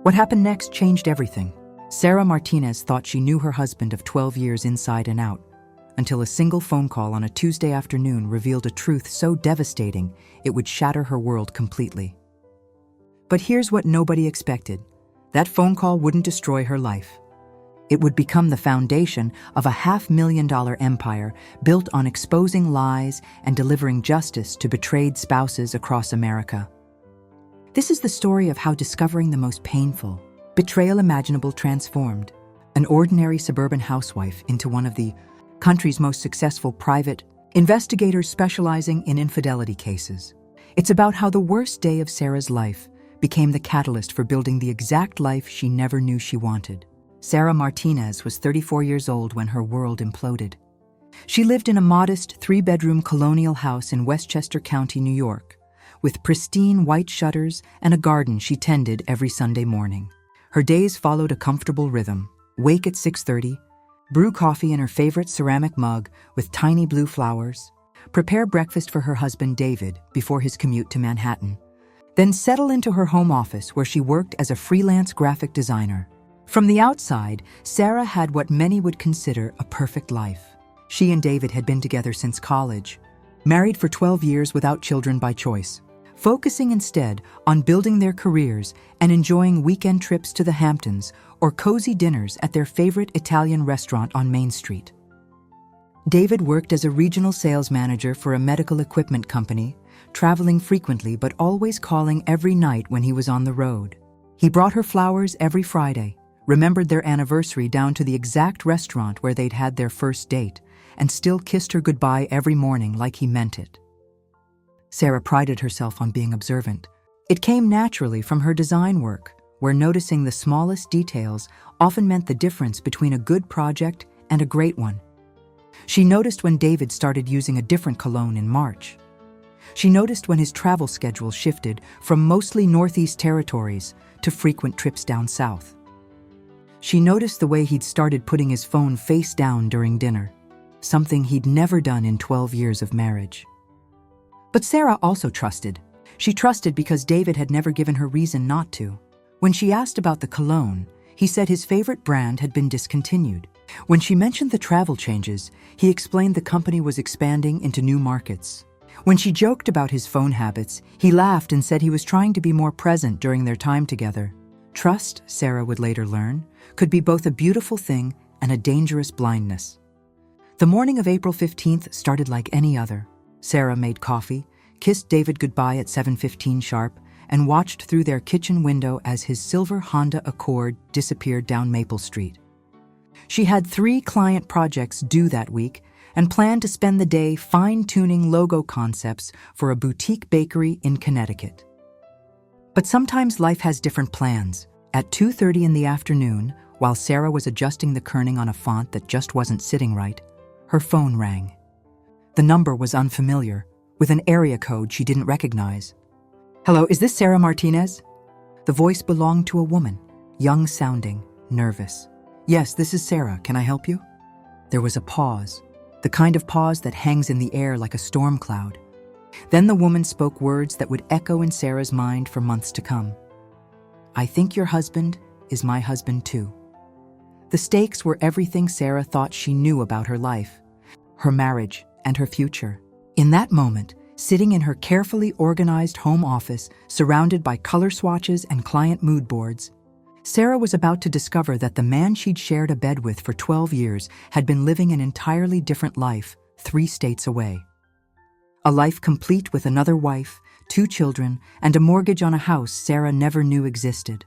What happened next changed everything. Sarah Martinez thought she knew her husband of 12 years inside and out, until a single phone call on a Tuesday afternoon revealed a truth so devastating it would shatter her world completely. But here's what nobody expected. That phone call wouldn't destroy her life. It would become the foundation of a $500,000 empire built on exposing lies and delivering justice to betrayed spouses across America. This is the story of how discovering the most painful betrayal imaginable transformed an ordinary suburban housewife into one of the country's most successful private investigators specializing in infidelity cases. It's about how the worst day of Sarah's life became the catalyst for building the exact life she never knew she wanted. Sarah Martinez was 34 years old when her world imploded. She lived in a modest 3-bedroom colonial house in Westchester County, New York, with pristine white shutters and a garden she tended every Sunday morning. Her days followed a comfortable rhythm: wake at 6:30, brew coffee in her favorite ceramic mug with tiny blue flowers, prepare breakfast for her husband David before his commute to Manhattan, then settle into her home office where she worked as a freelance graphic designer. From the outside, Sarah had what many would consider a perfect life. She and David had been together since college, married for 12 years without children by choice, focusing instead on building their careers and enjoying weekend trips to the Hamptons or cozy dinners at their favorite Italian restaurant on Main Street. David worked as a regional sales manager for a medical equipment company, traveling frequently but always calling every night when he was on the road. He brought her flowers every Friday, remembered their anniversary down to the exact restaurant where they'd had their first date, and still kissed her goodbye every morning like he meant it. Sarah prided herself on being observant. It came naturally from her design work, where noticing the smallest details often meant the difference between a good project and a great one. She noticed when David started using a different cologne in March. She noticed when his travel schedule shifted from mostly Northeast territories to frequent trips down south. She noticed the way he'd started putting his phone face down during dinner, something he'd never done in 12 years of marriage. But Sarah also trusted. She trusted because David had never given her reason not to. When she asked about the cologne, he said his favorite brand had been discontinued. When she mentioned the travel changes, he explained the company was expanding into new markets. When she joked about his phone habits, he laughed and said he was trying to be more present during their time together. Trust, Sarah would later learn, could be both a beautiful thing and a dangerous blindness. The morning of April 15th started like any other. Sarah made coffee, kissed David goodbye at 7:15 sharp, and watched through their kitchen window as his silver Honda Accord disappeared down Maple Street. She had 3 client projects due that week and planned to spend the day fine-tuning logo concepts for a boutique bakery in Connecticut. But sometimes life has different plans. At 2:30 in the afternoon, while Sarah was adjusting the kerning on a font that just wasn't sitting right, her phone rang. The number was unfamiliar, with an area code she didn't recognize. "Hello, is this Sarah Martinez?" The voice belonged to a woman, young-sounding, nervous. "Yes, this is Sarah. Can I help you?" There was a pause, the kind of pause that hangs in the air like a storm cloud. Then the woman spoke words that would echo in Sarah's mind for months to come. "I think your husband is my husband too." The stakes were everything Sarah thought she knew about her life, her marriage, and her future. In that moment, sitting in her carefully organized home office, surrounded by color swatches and client mood boards, Sarah was about to discover that the man she'd shared a bed with for 12 years had been living an entirely different life 3 states away. A life complete with another wife, 2 children, and a mortgage on a house Sarah never knew existed.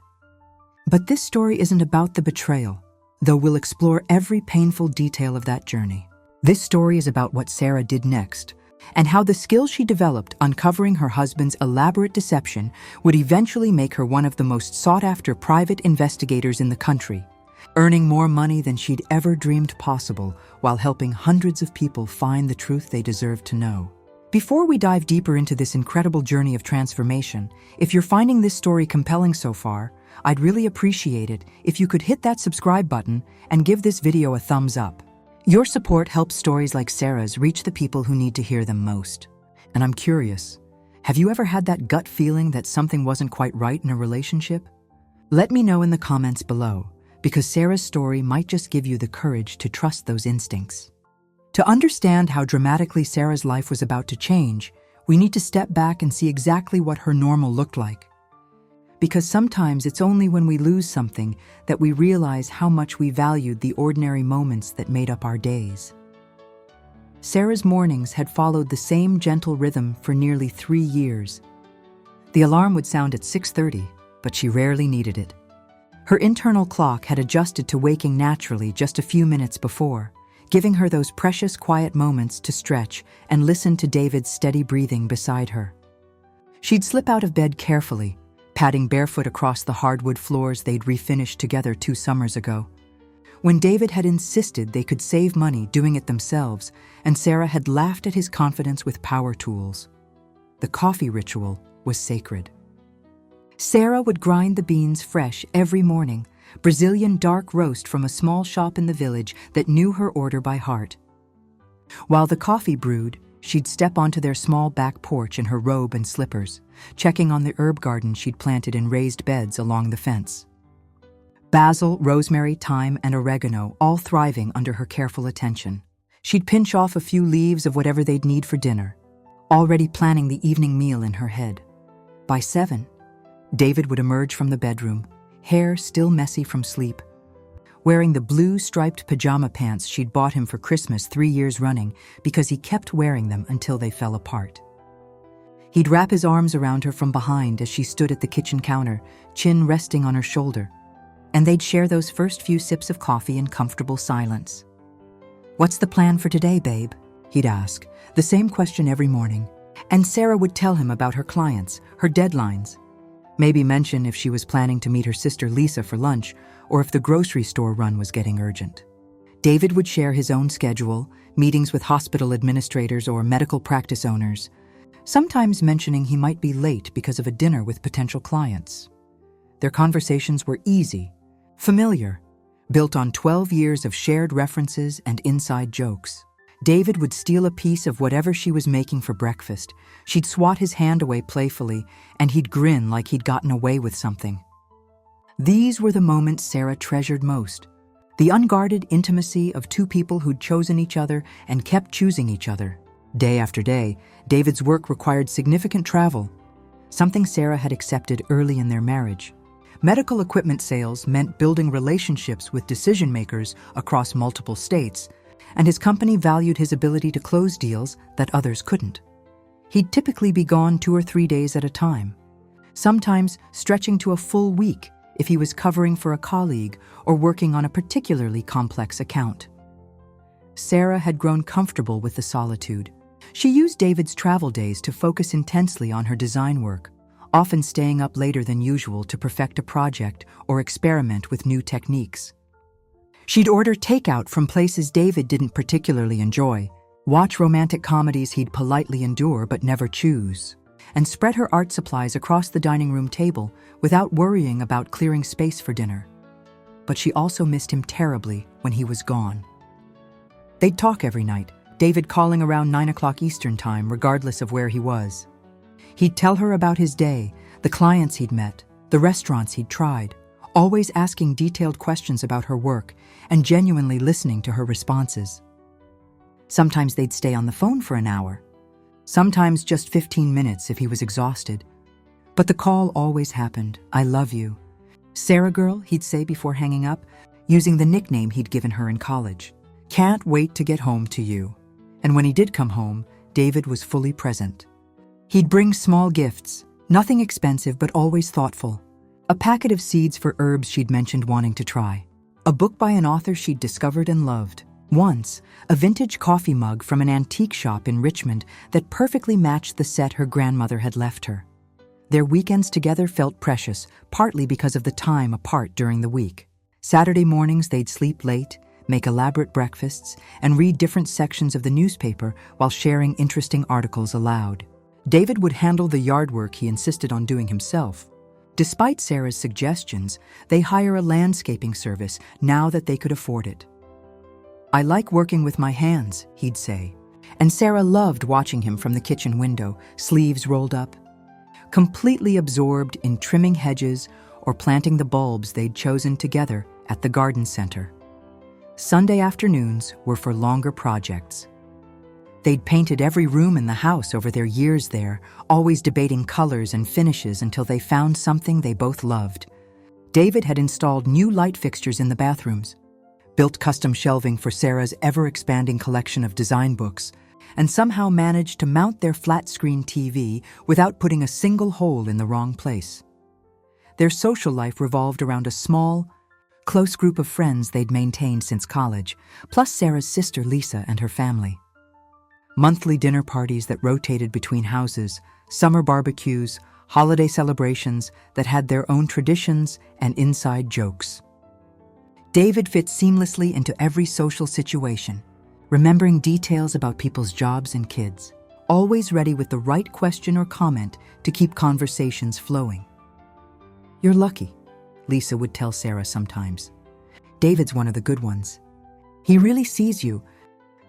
But this story isn't about the betrayal, though we'll explore every painful detail of that journey. This story is about what Sarah did next, and how the skills she developed uncovering her husband's elaborate deception would eventually make her one of the most sought-after private investigators in the country, earning more money than she'd ever dreamed possible while helping hundreds of people find the truth they deserved to know. Before we dive deeper into this incredible journey of transformation, if you're finding this story compelling so far, I'd really appreciate it if you could hit that subscribe button and give this video a thumbs up. Your support helps stories like Sarah's reach the people who need to hear them most. And I'm curious, have you ever had that gut feeling that something wasn't quite right in a relationship? Let me know in the comments below, because Sarah's story might just give you the courage to trust those instincts. To understand how dramatically Sarah's life was about to change, we need to step back and see exactly what her normal looked like. Because sometimes it's only when we lose something that we realize how much we valued the ordinary moments that made up our days. Sarah's mornings had followed the same gentle rhythm for nearly 3 years. The alarm would sound at 6:30, but she rarely needed it. Her internal clock had adjusted to waking naturally just a few minutes before, giving her those precious quiet moments to stretch and listen to David's steady breathing beside her. She'd slip out of bed carefully, padding barefoot across the hardwood floors they'd refinished together 2 summers ago. When David had insisted they could save money doing it themselves, and Sarah had laughed at his confidence with power tools. The coffee ritual was sacred. Sarah would grind the beans fresh every morning, Brazilian dark roast from a small shop in the village that knew her order by heart. While the coffee brewed, she'd step onto their small back porch in her robe and slippers, checking on the herb garden she'd planted in raised beds along the fence. Basil, rosemary, thyme, and oregano all thriving under her careful attention. She'd pinch off a few leaves of whatever they'd need for dinner, already planning the evening meal in her head. By 7, David would emerge from the bedroom, hair still messy from sleep, wearing the blue striped pajama pants she'd bought him for Christmas 3 years running because he kept wearing them until they fell apart. He'd wrap his arms around her from behind as she stood at the kitchen counter, chin resting on her shoulder, and they'd share those first few sips of coffee in comfortable silence. "What's the plan for today, babe?" he'd ask, the same question every morning. And Sarah would tell him about her clients, her deadlines, maybe mention if she was planning to meet her sister Lisa for lunch or if the grocery store run was getting urgent. David would share his own schedule, meetings with hospital administrators or medical practice owners, sometimes mentioning he might be late because of a dinner with potential clients. Their conversations were easy, familiar, built on 12 years of shared references and inside jokes. David would steal a piece of whatever she was making for breakfast. She'd swat his hand away playfully, and he'd grin like he'd gotten away with something. These were the moments Sarah treasured most. The unguarded intimacy of 2 people who'd chosen each other and kept choosing each other. Day after day, David's work required significant travel, something Sarah had accepted early in their marriage. Medical equipment sales meant building relationships with decision-makers across multiple states, and his company valued his ability to close deals that others couldn't. He'd typically be gone 2 or 3 days at a time, sometimes stretching to a full week if he was covering for a colleague or working on a particularly complex account. Sarah had grown comfortable with the solitude. She used David's travel days to focus intensely on her design work, often staying up later than usual to perfect a project or experiment with new techniques. She'd order takeout from places David didn't particularly enjoy, watch romantic comedies he'd politely endure but never choose, and spread her art supplies across the dining room table without worrying about clearing space for dinner. But she also missed him terribly when he was gone. They'd talk every night, David calling around 9 o'clock Eastern Time regardless of where he was. He'd tell her about his day, the clients he'd met, the restaurants he'd tried, always asking detailed questions about her work and genuinely listening to her responses. Sometimes they'd stay on the phone for an hour, sometimes just 15 minutes if he was exhausted. But the call always happened. "I love you. Sarah girl," he'd say before hanging up, using the nickname he'd given her in college. "Can't wait to get home to you." And when he did come home, David was fully present. He'd bring small gifts, nothing expensive but always thoughtful. A packet of seeds for herbs she'd mentioned wanting to try. A book by an author she'd discovered and loved. Once, a vintage coffee mug from an antique shop in Richmond that perfectly matched the set her grandmother had left her. Their weekends together felt precious, partly because of the time apart during the week. Saturday mornings they'd sleep late, make elaborate breakfasts, and read different sections of the newspaper while sharing interesting articles aloud. David would handle the yard work he insisted on doing himself. Despite Sarah's suggestions, they hire a landscaping service now that they could afford it. "I like working with my hands," he'd say, and Sarah loved watching him from the kitchen window, sleeves rolled up, completely absorbed in trimming hedges or planting the bulbs they'd chosen together at the garden center. Sunday afternoons were for longer projects. They'd painted every room in the house over their years there, always debating colors and finishes until they found something they both loved. David had installed new light fixtures in the bathrooms, built custom shelving for Sarah's ever-expanding collection of design books, and somehow managed to mount their flat-screen TV without putting a single hole in the wrong place. Their social life revolved around a small, close group of friends they'd maintained since college, plus Sarah's sister Lisa and her family. Monthly dinner parties that rotated between houses, summer barbecues, holiday celebrations that had their own traditions and inside jokes. David fit seamlessly into every social situation, remembering details about people's jobs and kids, always ready with the right question or comment to keep conversations flowing. "You're lucky," Lisa would tell Sarah sometimes. "David's one of the good ones. He really sees you,"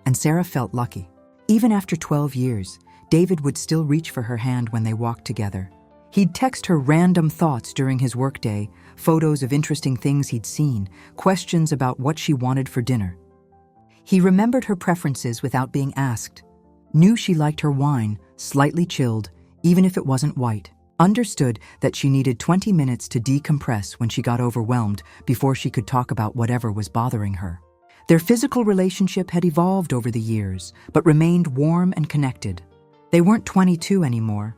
and Sarah felt lucky. Even after 12 years, David would still reach for her hand when they walked together. He'd text her random thoughts during his workday, photos of interesting things he'd seen, questions about what she wanted for dinner. He remembered her preferences without being asked, knew she liked her wine, slightly chilled, even if it wasn't white, understood that she needed 20 minutes to decompress when she got overwhelmed before she could talk about whatever was bothering her. Their physical relationship had evolved over the years, but remained warm and connected. They weren't 22 anymore,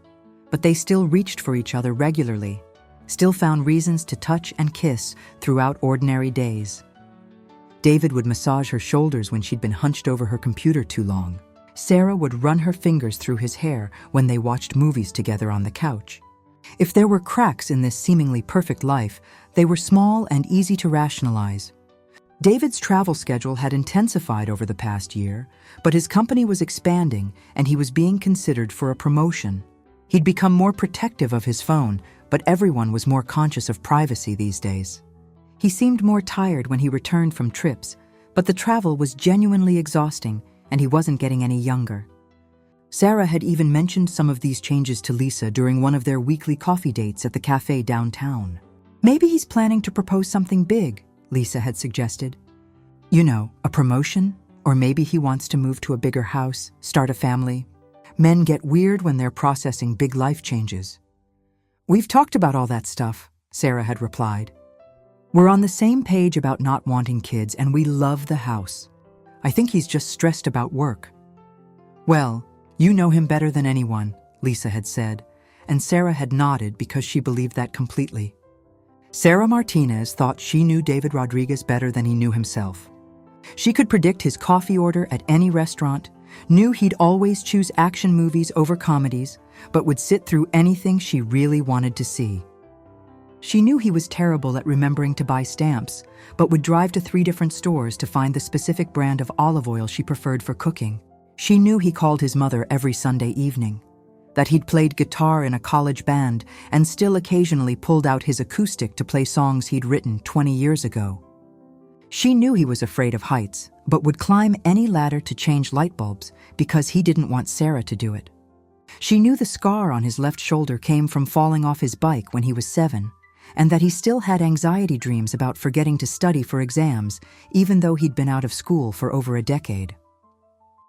but they still reached for each other regularly, still found reasons to touch and kiss throughout ordinary days. David would massage her shoulders when she'd been hunched over her computer too long. Sarah would run her fingers through his hair when they watched movies together on the couch. If there were cracks in this seemingly perfect life, they were small and easy to rationalize. David's travel schedule had intensified over the past year, but his company was expanding and he was being considered for a promotion. He'd become more protective of his phone, but everyone was more conscious of privacy these days. He seemed more tired when he returned from trips, but the travel was genuinely exhausting and he wasn't getting any younger. Sarah had even mentioned some of these changes to Lisa during one of their weekly coffee dates at the cafe downtown. "Maybe he's planning to propose something big," Lisa had suggested. "You know, a promotion? Or maybe he wants to move to a bigger house, start a family. Men get weird when they're processing big life changes." "We've talked about all that stuff," Sarah had replied. "We're on the same page about not wanting kids and we love the house. I think he's just stressed about work." "Well, you know him better than anyone," Lisa had said, and Sarah had nodded because she believed that completely. Sarah Martinez thought she knew David Rodriguez better than he knew himself. She could predict his coffee order at any restaurant, knew he'd always choose action movies over comedies, but would sit through anything she really wanted to see. She knew he was terrible at remembering to buy stamps, but would drive to 3 different stores to find the specific brand of olive oil she preferred for cooking. She knew he called his mother every Sunday evening, that he'd played guitar in a college band and still occasionally pulled out his acoustic to play songs he'd written 20 years ago. She knew he was afraid of heights, but would climb any ladder to change light bulbs because he didn't want Sarah to do it. She knew the scar on his left shoulder came from falling off his bike when he was 7, and that he still had anxiety dreams about forgetting to study for exams, even though he'd been out of school for over a decade.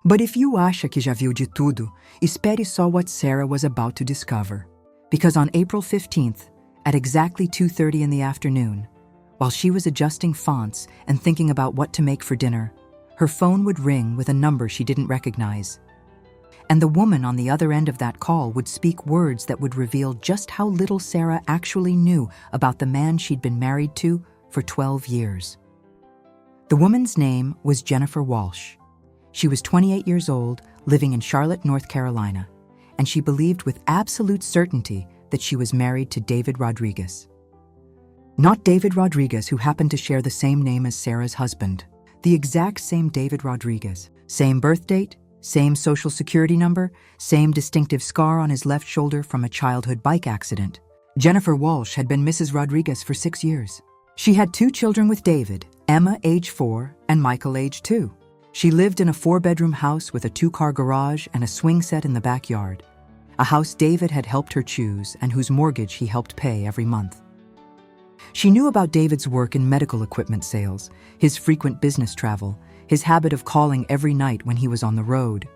But if you acha que já viu de tudo, espere só what Sarah was about to discover. Because on April 15th, at exactly 2:30 in the afternoon, while she was adjusting fonts and thinking about what to make for dinner, her phone would ring with a number she didn't recognize. And the woman on the other end of that call would speak words that would reveal just how little Sarah actually knew about the man she'd been married to for 12 years. The woman's name was Jennifer Walsh. She was 28 years old, living in Charlotte, North Carolina, and she believed with absolute certainty that she was married to David Rodriguez. Not David Rodriguez, who happened to share the same name as Sarah's husband. The exact same David Rodriguez. Same birth date, same social security number, same distinctive scar on his left shoulder from a childhood bike accident. Jennifer Walsh had been Mrs. Rodriguez for 6 years. She had 2 children with David, Emma, age 4, and Michael, age 2. She lived in a 4-bedroom house with a 2-car garage and a swing set in the backyard, a house David had helped her choose and whose mortgage he helped pay every month. She knew about David's work in medical equipment sales, his frequent business travel, his habit of calling every night when he was on the road.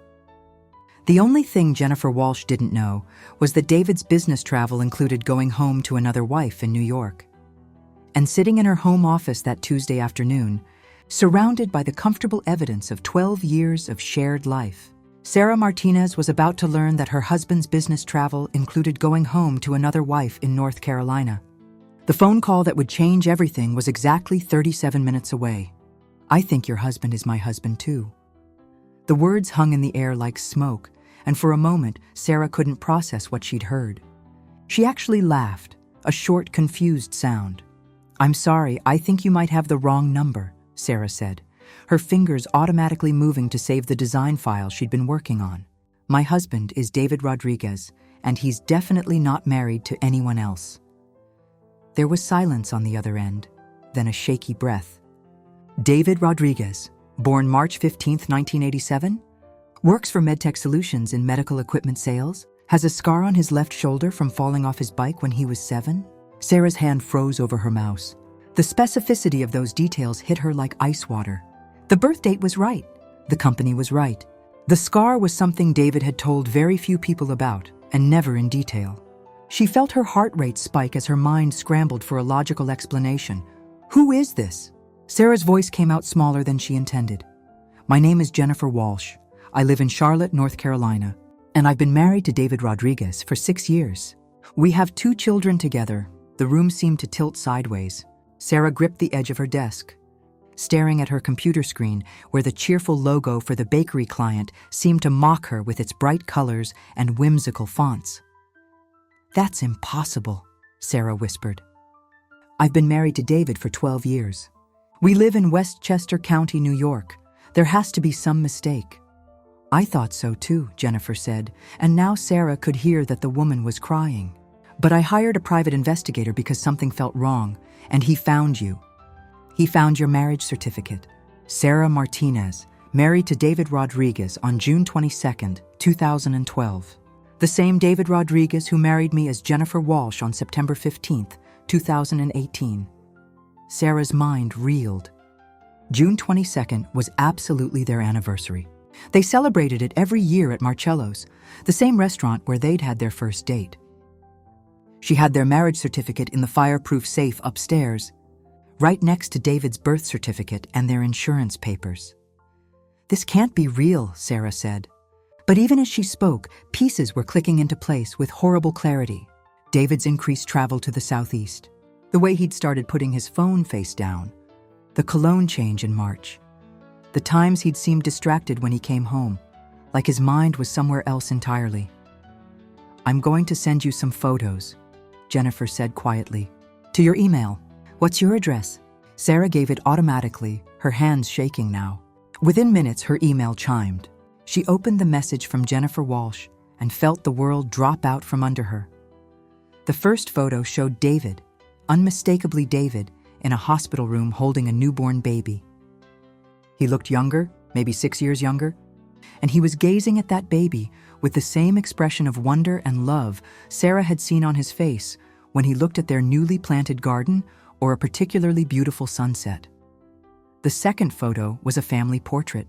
The only thing Jennifer Walsh didn't know was that David's business travel included going home to another wife in New York. And sitting in her home office that Tuesday afternoon, surrounded by the comfortable evidence of 12 years of shared life, Sarah Martinez was about to learn that her husband's business travel included going home to another wife in North Carolina. The phone call that would change everything was exactly 37 minutes away. "I think your husband is my husband too." The words hung in the air like smoke, and for a moment, Sarah couldn't process what she'd heard. She actually laughed, a short, confused sound. "I'm sorry, I think you might have the wrong number," Sarah said, her fingers automatically moving to save the design file she'd been working on. "My husband is David Rodriguez, and he's definitely not married to anyone else." There was silence on the other end, then a shaky breath. David Rodriguez, born March 15, 1987, works for MedTech Solutions in medical equipment sales, has a scar on his left shoulder from falling off his bike when he was 7. Sarah's hand froze over her mouse. The specificity of those details hit her like ice water. The birth date was right. The company was right. The scar was something David had told very few people about, and never in detail. She felt her heart rate spike as her mind scrambled for a logical explanation. "Who is this?" Sarah's voice came out smaller than she intended. "My name is Jennifer Walsh. I live in Charlotte, North Carolina, and I've been married to David Rodriguez for 6 years. We have 2 children together." The room seemed to tilt sideways. Sarah gripped the edge of her desk, staring at her computer screen where the cheerful logo for the bakery client seemed to mock her with its bright colors and whimsical fonts. "That's impossible," Sarah whispered. "I've been married to David for 12 years. We live in Westchester County, New York. There has to be some mistake." "I thought so too," Jennifer said, and now Sarah could hear that the woman was crying. "But I hired a private investigator because something felt wrong, and he found you. He found your marriage certificate. Sarah Martinez, married to David Rodriguez on June 22, 2012. The same David Rodriguez who married me as Jennifer Walsh on September 15, 2018. Sarah's mind reeled. June 22nd was absolutely their anniversary. They celebrated it every year at Marcello's, the same restaurant where they'd had their first date. She had their marriage certificate in the fireproof safe upstairs, right next to David's birth certificate and their insurance papers. "This can't be real," Sarah said. But even as she spoke, pieces were clicking into place with horrible clarity. David's increased travel to the southeast, the way he'd started putting his phone face down, the cologne change in March, the times he'd seemed distracted when he came home, like his mind was somewhere else entirely. "I'm going to send you some photos," Jennifer said quietly, "to your email. What's your address?" Sarah gave it automatically, her hands shaking now. Within minutes, her email chimed. She opened the message from Jennifer Walsh and felt the world drop out from under her. The first photo showed David, unmistakably David, in a hospital room holding a newborn baby. He looked younger, maybe 6 years younger, and he was gazing at that baby with the same expression of wonder and love Sarah had seen on his face when he looked at their newly planted garden or a particularly beautiful sunset. The second photo was a family portrait.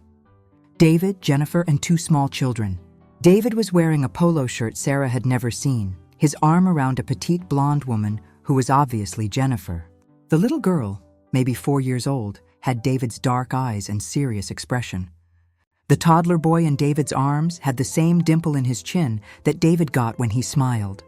David, Jennifer, and 2 small children. David was wearing a polo shirt Sarah had never seen, his arm around a petite blonde woman who was obviously Jennifer. The little girl, maybe 4 years old, had David's dark eyes and serious expression. The toddler boy in David's arms had the same dimple in his chin that David got when he smiled.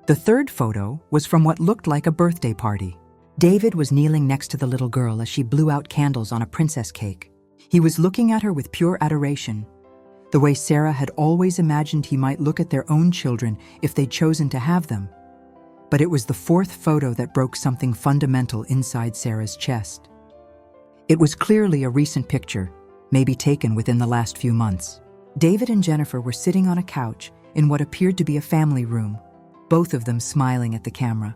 The third photo was from what looked like a birthday party. David was kneeling next to the little girl as she blew out candles on a princess cake. He was looking at her with pure adoration, the way Sarah had always imagined he might look at their own children if they'd chosen to have them. But it was the fourth photo that broke something fundamental inside Sarah's chest. It was clearly a recent picture, maybe taken within the last few months. David and Jennifer were sitting on a couch in what appeared to be a family room, both of them smiling at the camera.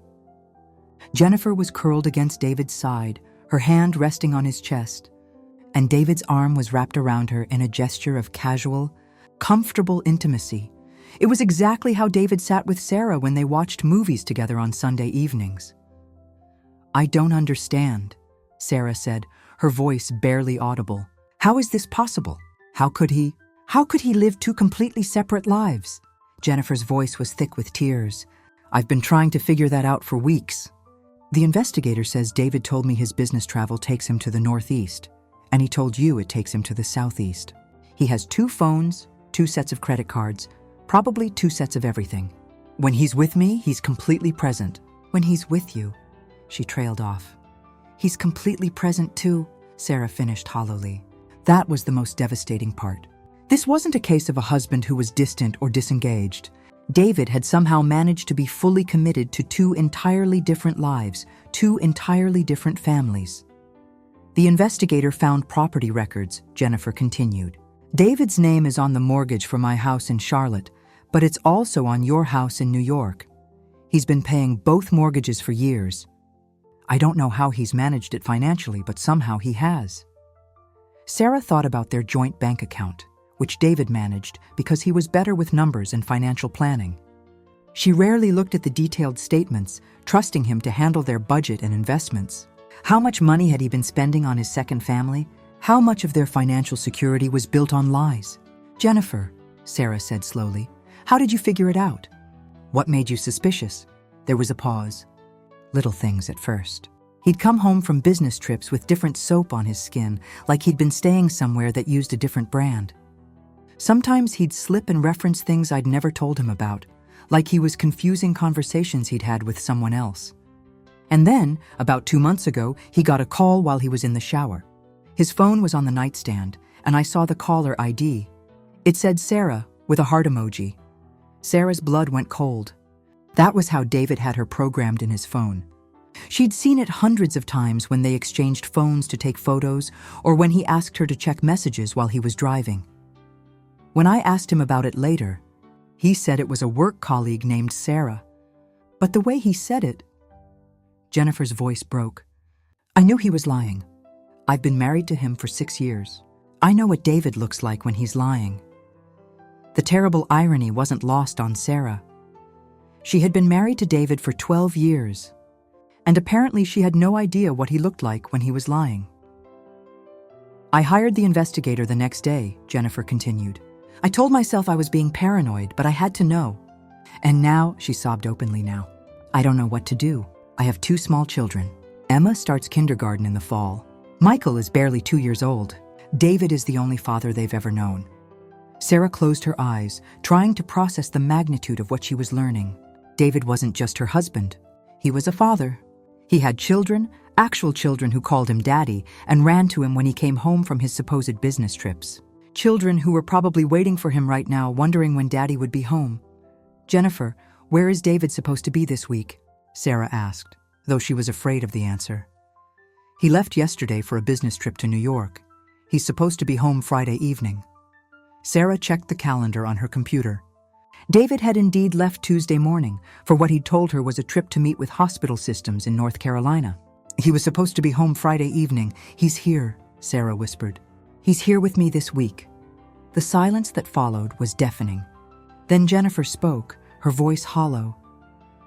Jennifer was curled against David's side, her hand resting on his chest, and David's arm was wrapped around her in a gesture of casual, comfortable intimacy. It was exactly how David sat with Sarah when they watched movies together on Sunday evenings. "I don't understand," Sarah said, her voice barely audible. "How is this possible? How could he live two completely separate lives?" Jennifer's voice was thick with tears. "I've been trying to figure that out for weeks. The investigator says David told me his business travel takes him to the northeast, and he told you it takes him to the southeast. He has 2 phones, 2 sets of credit cards, probably 2 sets of everything. When he's with me, he's completely present." "When he's with you," she trailed off. "He's completely present too," Sarah finished hollowly. That was the most devastating part. This wasn't a case of a husband who was distant or disengaged. David had somehow managed to be fully committed to 2 entirely different lives, 2 entirely different families. "The investigator found property records," Jennifer continued. "David's name is on the mortgage for my house in Charlotte, but it's also on your house in New York. He's been paying both mortgages for years. I don't know how he's managed it financially, but somehow he has." Sarah thought about their joint bank account, which David managed because he was better with numbers and financial planning. She rarely looked at the detailed statements, trusting him to handle their budget and investments. How much money had he been spending on his second family? How much of their financial security was built on lies? "Jennifer," Sarah said slowly, "how did you figure it out? What made you suspicious?" There was a pause. "Little things at first. He'd come home from business trips with different soap on his skin, like he'd been staying somewhere that used a different brand. Sometimes he'd slip and reference things I'd never told him about, like he was confusing conversations he'd had with someone else. And then, about 2 months ago, he got a call while he was in the shower. His phone was on the nightstand, and I saw the caller ID. It said Sarah, with a heart emoji. Sarah's blood went cold. That was how David had her programmed in his phone. She'd seen it hundreds of times when they exchanged phones to take photos or when he asked her to check messages while he was driving. When I asked him about it later, he said it was a work colleague named Sarah. But the way he said it... Jennifer's voice broke. "I knew he was lying. I've been married to him for 6 years. I know what David looks like when he's lying." The terrible irony wasn't lost on Sarah. She had been married to David for 12 years, and apparently she had no idea what he looked like when he was lying. "I hired the investigator the next day," Jennifer continued. "I told myself I was being paranoid, but I had to know. And now," she sobbed openly now, "I don't know what to do. I have 2 small children. Emma starts kindergarten in the fall. Michael is barely 2 years old. David is the only father they've ever known." Sarah closed her eyes, trying to process the magnitude of what she was learning. David wasn't just her husband. He was a father. He had children, actual children who called him daddy and ran to him when he came home from his supposed business trips. Children who were probably waiting for him right now, wondering when daddy would be home. "Jennifer, where is David supposed to be this week?" Sarah asked, though she was afraid of the answer. "He left yesterday for a business trip to New York. He's supposed to be home Friday evening." Sarah checked the calendar on her computer. David had indeed left Tuesday morning for what he'd told her was a trip to meet with hospital systems in North Carolina. "He was supposed to be home Friday evening. He's here," Sarah whispered. "He's here with me this week." The silence that followed was deafening. Then Jennifer spoke, her voice hollow.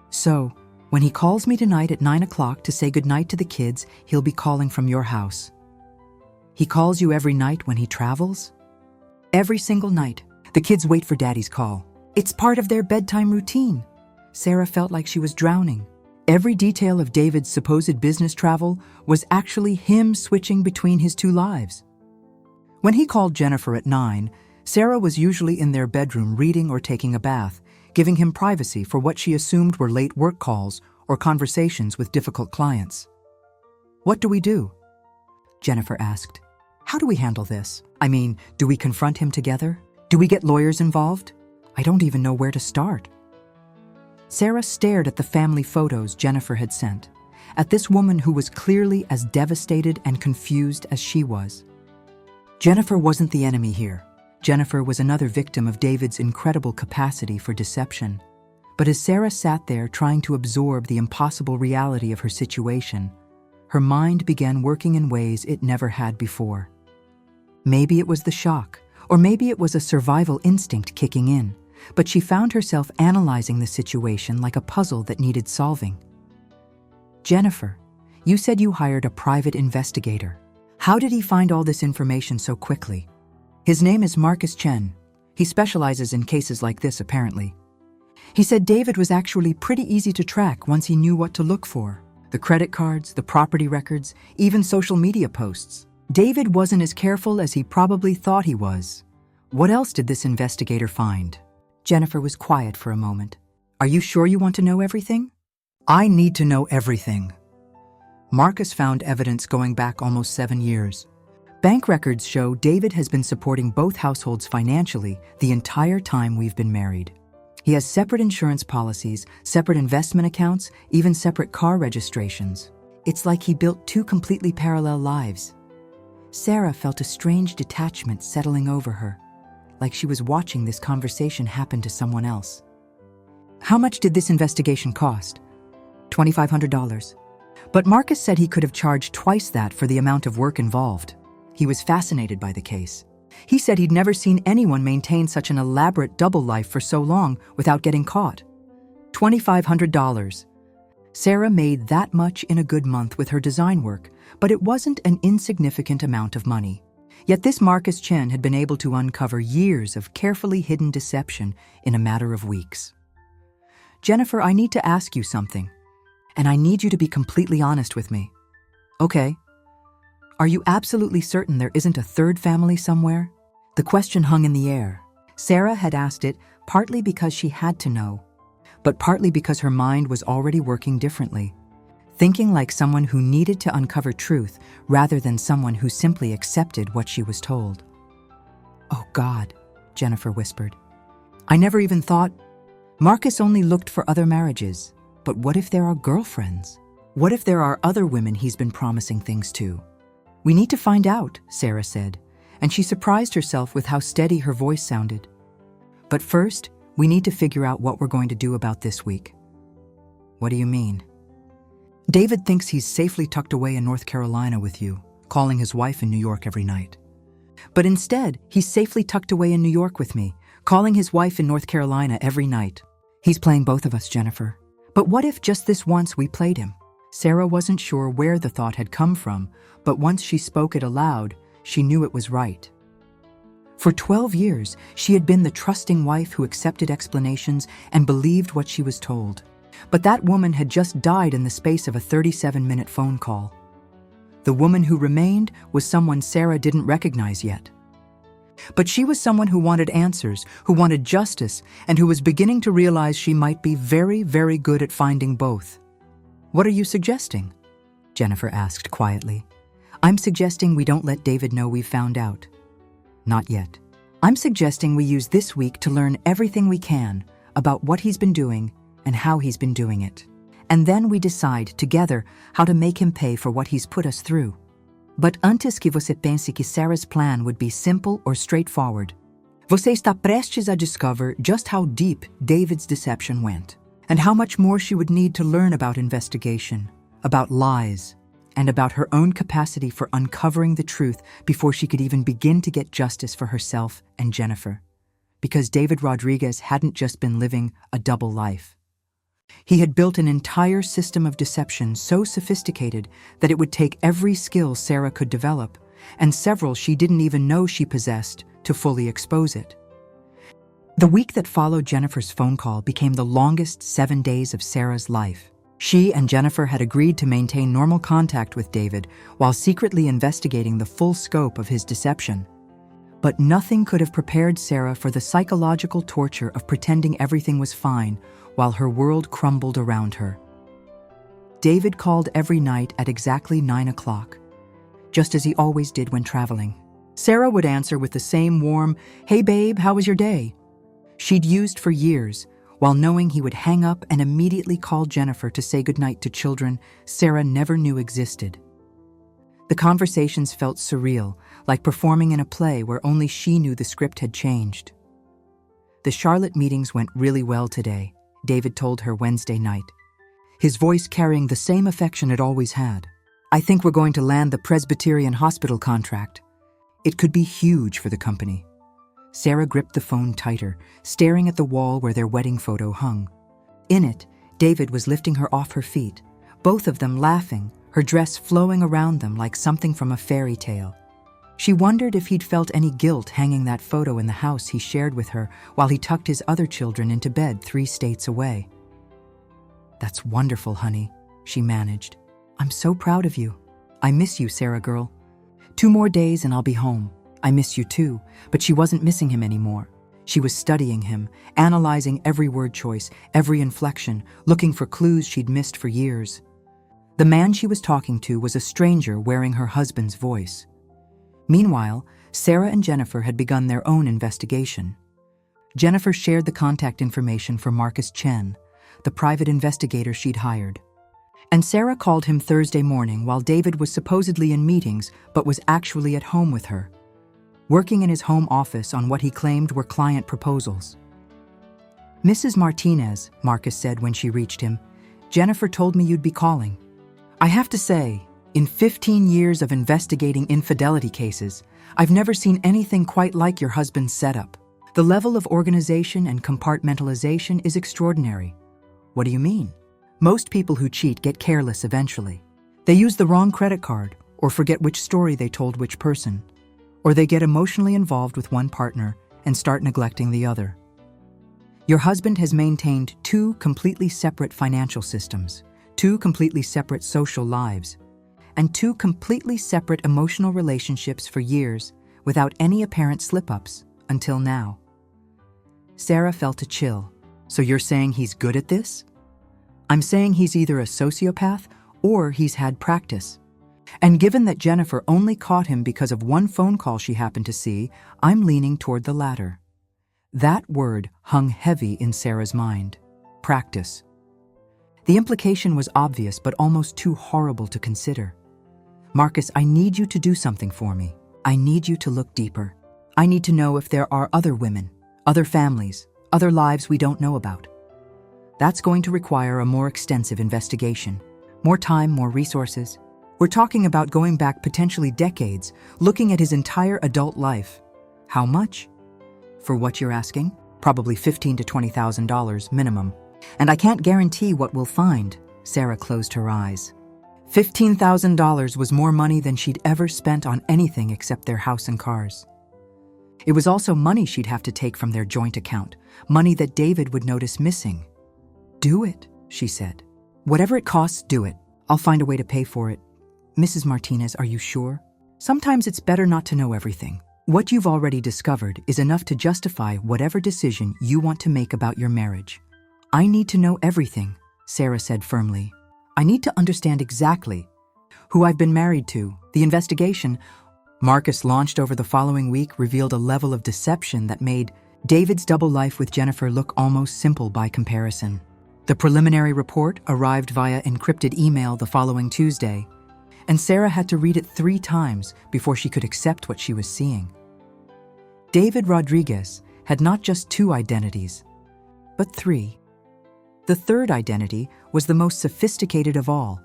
"So, when he calls me tonight at 9 o'clock to say goodnight to the kids, he'll be calling from your house." "He calls you every night when he travels?" "Every single night. The kids wait for Daddy's call. It's part of their bedtime routine." Sarah felt like she was drowning. Every detail of David's supposed business travel was actually him switching between his 2 lives. When he called Jennifer at 9, Sarah was usually in their bedroom reading or taking a bath, giving him privacy for what she assumed were late work calls or conversations with difficult clients. "What do we do?" Jennifer asked. "How do we handle this? I mean, do we confront him together? Do we get lawyers involved? I don't even know where to start." Sarah stared at the family photos Jennifer had sent, at this woman who was clearly as devastated and confused as she was. Jennifer wasn't the enemy here. Jennifer was another victim of David's incredible capacity for deception. But as Sarah sat there trying to absorb the impossible reality of her situation, her mind began working in ways it never had before. Maybe it was the shock, or maybe it was a survival instinct kicking in, but she found herself analyzing the situation like a puzzle that needed solving. "Jennifer, You said you hired a private investigator. How did he find all this information so quickly? His name is Marcus Chen. He specializes in cases like this, apparently. He said David was actually pretty easy to track once he knew what to look for. The credit cards, the property records, even social media posts. David wasn't as careful as he probably thought he was. What else did this investigator find? Jennifer was quiet for a moment. Are you sure you want to know everything? I need to know everything. Marcus found evidence going back almost 7 years. Bank records show David has been supporting both households financially the entire time we've been married. He has separate insurance policies, separate investment accounts, even separate car registrations. It's like he built 2 completely parallel lives. Sarah felt a strange detachment settling over her, like she was watching this conversation happen to someone else. How much did this investigation cost? $2,500. But Marcus said he could have charged twice that for the amount of work involved. He was fascinated by the case. He said he'd never seen anyone maintain such an elaborate double life for so long without getting caught. $2,500. Sarah made that much in a good month with her design work, but it wasn't an insignificant amount of money. Yet this Marcus Chen had been able to uncover years of carefully hidden deception in a matter of weeks. Jennifer, I need to ask you something, and I need you to be completely honest with me. Okay. Are you absolutely certain there isn't a third family somewhere? The question hung in the air. Sarah had asked it partly because she had to know, but partly because her mind was already working differently, thinking like someone who needed to uncover truth rather than someone who simply accepted what she was told. Oh God, Jennifer whispered. I never even thought. Marcus only looked for other marriages, but what if there are girlfriends? What if there are other women he's been promising things to? We need to find out, Sarah said, and she surprised herself with how steady her voice sounded. But first, we need to figure out what we're going to do about this week. What do you mean? David thinks he's safely tucked away in North Carolina with you, calling his wife in New York every night. But instead, he's safely tucked away in New York with me, calling his wife in North Carolina every night. He's playing both of us, Jennifer. But what if just this once we played him? Sarah wasn't sure where the thought had come from, but once she spoke it aloud, she knew it was right. For 12 years, she had been the trusting wife who accepted explanations and believed what she was told. But that woman had just died in the space of a 37-minute phone call. The woman who remained was someone Sarah didn't recognize yet. But she was someone who wanted answers, who wanted justice, and who was beginning to realize she might be very, very good at finding both. What are you suggesting? Jennifer asked quietly. I'm suggesting we don't let David know we've found out. Not yet. I'm suggesting we use this week to learn everything we can about what he's been doing and how he's been doing it. And then we decide together how to make him pay for what he's put us through. But antes que você pense que Sarah's plan would be simple or straightforward, você está prestes a discover just how deep David's deception went, and how much more she would need to learn about investigation, about lies, and about her own capacity for uncovering the truth before she could even begin to get justice for herself and Jennifer. Because David Rodriguez hadn't just been living a double life. He had built an entire system of deception so sophisticated that it would take every skill Sarah could develop, and several she didn't even know she possessed, to fully expose it. The week that followed Jennifer's phone call became the longest 7 days of Sarah's life. She and Jennifer had agreed to maintain normal contact with David while secretly investigating the full scope of his deception. But nothing could have prepared Sarah for the psychological torture of pretending everything was fine while her world crumbled around her. David called every night at exactly 9 o'clock, just as he always did when traveling. Sarah would answer with the same warm, "Hey babe, how was your day?" she'd used for years, while knowing he would hang up and immediately call Jennifer to say goodnight to children Sarah never knew existed. The conversations felt surreal, like performing in a play where only she knew the script had changed. The Charlotte meetings went really well today, David told her Wednesday night, his voice carrying the same affection it always had. I think we're going to land the Presbyterian Hospital contract. It could be huge for the company. Sarah gripped the phone tighter, staring at the wall where their wedding photo hung. In it, David was lifting her off her feet, both of them laughing, her dress flowing around them like something from a fairy tale. She wondered if he'd felt any guilt hanging that photo in the house he shared with her while he tucked his other children into bed 3 states away. "That's wonderful, honey," she managed. "I'm so proud of you. I miss you, Sarah girl. 2 more days and I'll be home. I miss you too." But she wasn't missing him anymore. She was studying him, analyzing every word choice, every inflection, looking for clues she'd missed for years. The man she was talking to was a stranger wearing her husband's voice. Meanwhile, Sarah and Jennifer had begun their own investigation. Jennifer shared the contact information for Marcus Chen, the private investigator she'd hired. And Sarah called him Thursday morning while David was supposedly in meetings but was actually at home with her, working in his home office on what he claimed were client proposals. "Mrs. Martinez," Marcus said when she reached him, "Jennifer told me you'd be calling. I have to say, in 15 years of investigating infidelity cases, I've never seen anything quite like your husband's setup. The level of organization and compartmentalization is extraordinary." "What do you mean?" "Most people who cheat get careless eventually. They use the wrong credit card, or forget which story they told which person, or they get emotionally involved with one partner and start neglecting the other. Your husband has maintained 2 completely separate financial systems, 2 completely separate social lives, and 2 completely separate emotional relationships for years without any apparent slip-ups until now." Sarah felt a chill. "So you're saying he's good at this?" "I'm saying he's either a sociopath or he's had practice. And given that Jennifer only caught him because of one phone call she happened to see, I'm leaning toward the latter." That word hung heavy in Sarah's mind. Practice. The implication was obvious but almost too horrible to consider. "Marcus, I need you to do something for me. I need you to look deeper. I need to know if there are other women, other families, other lives we don't know about. That's going to require a more extensive investigation. More time, more resources. We're talking about going back potentially decades, looking at his entire adult life. How much? For what you're asking? Probably $15,000 to $20,000 minimum. And I can't guarantee what we'll find." Sarah closed her eyes. $15,000 was more money than she'd ever spent on anything except their house and cars. It was also money she'd have to take from their joint account, money that David would notice missing. "Do it," she said. "Whatever it costs, do it. I'll find a way to pay for it. Mrs. Martinez, are you sure? Sometimes it's better not to know everything. What you've already discovered is enough to justify whatever decision you want to make about your marriage." "I need to know everything," Sarah said firmly. "I need to understand exactly who I've been married to." The investigation Marcus launched over the following week revealed a level of deception that made David's double life with Jennifer look almost simple by comparison. The preliminary report arrived via encrypted email the following Tuesday, and Sarah had to read it 3 times before she could accept what she was seeing. David Rodriguez had not just 2 identities, but 3. The third identity was the most sophisticated of all.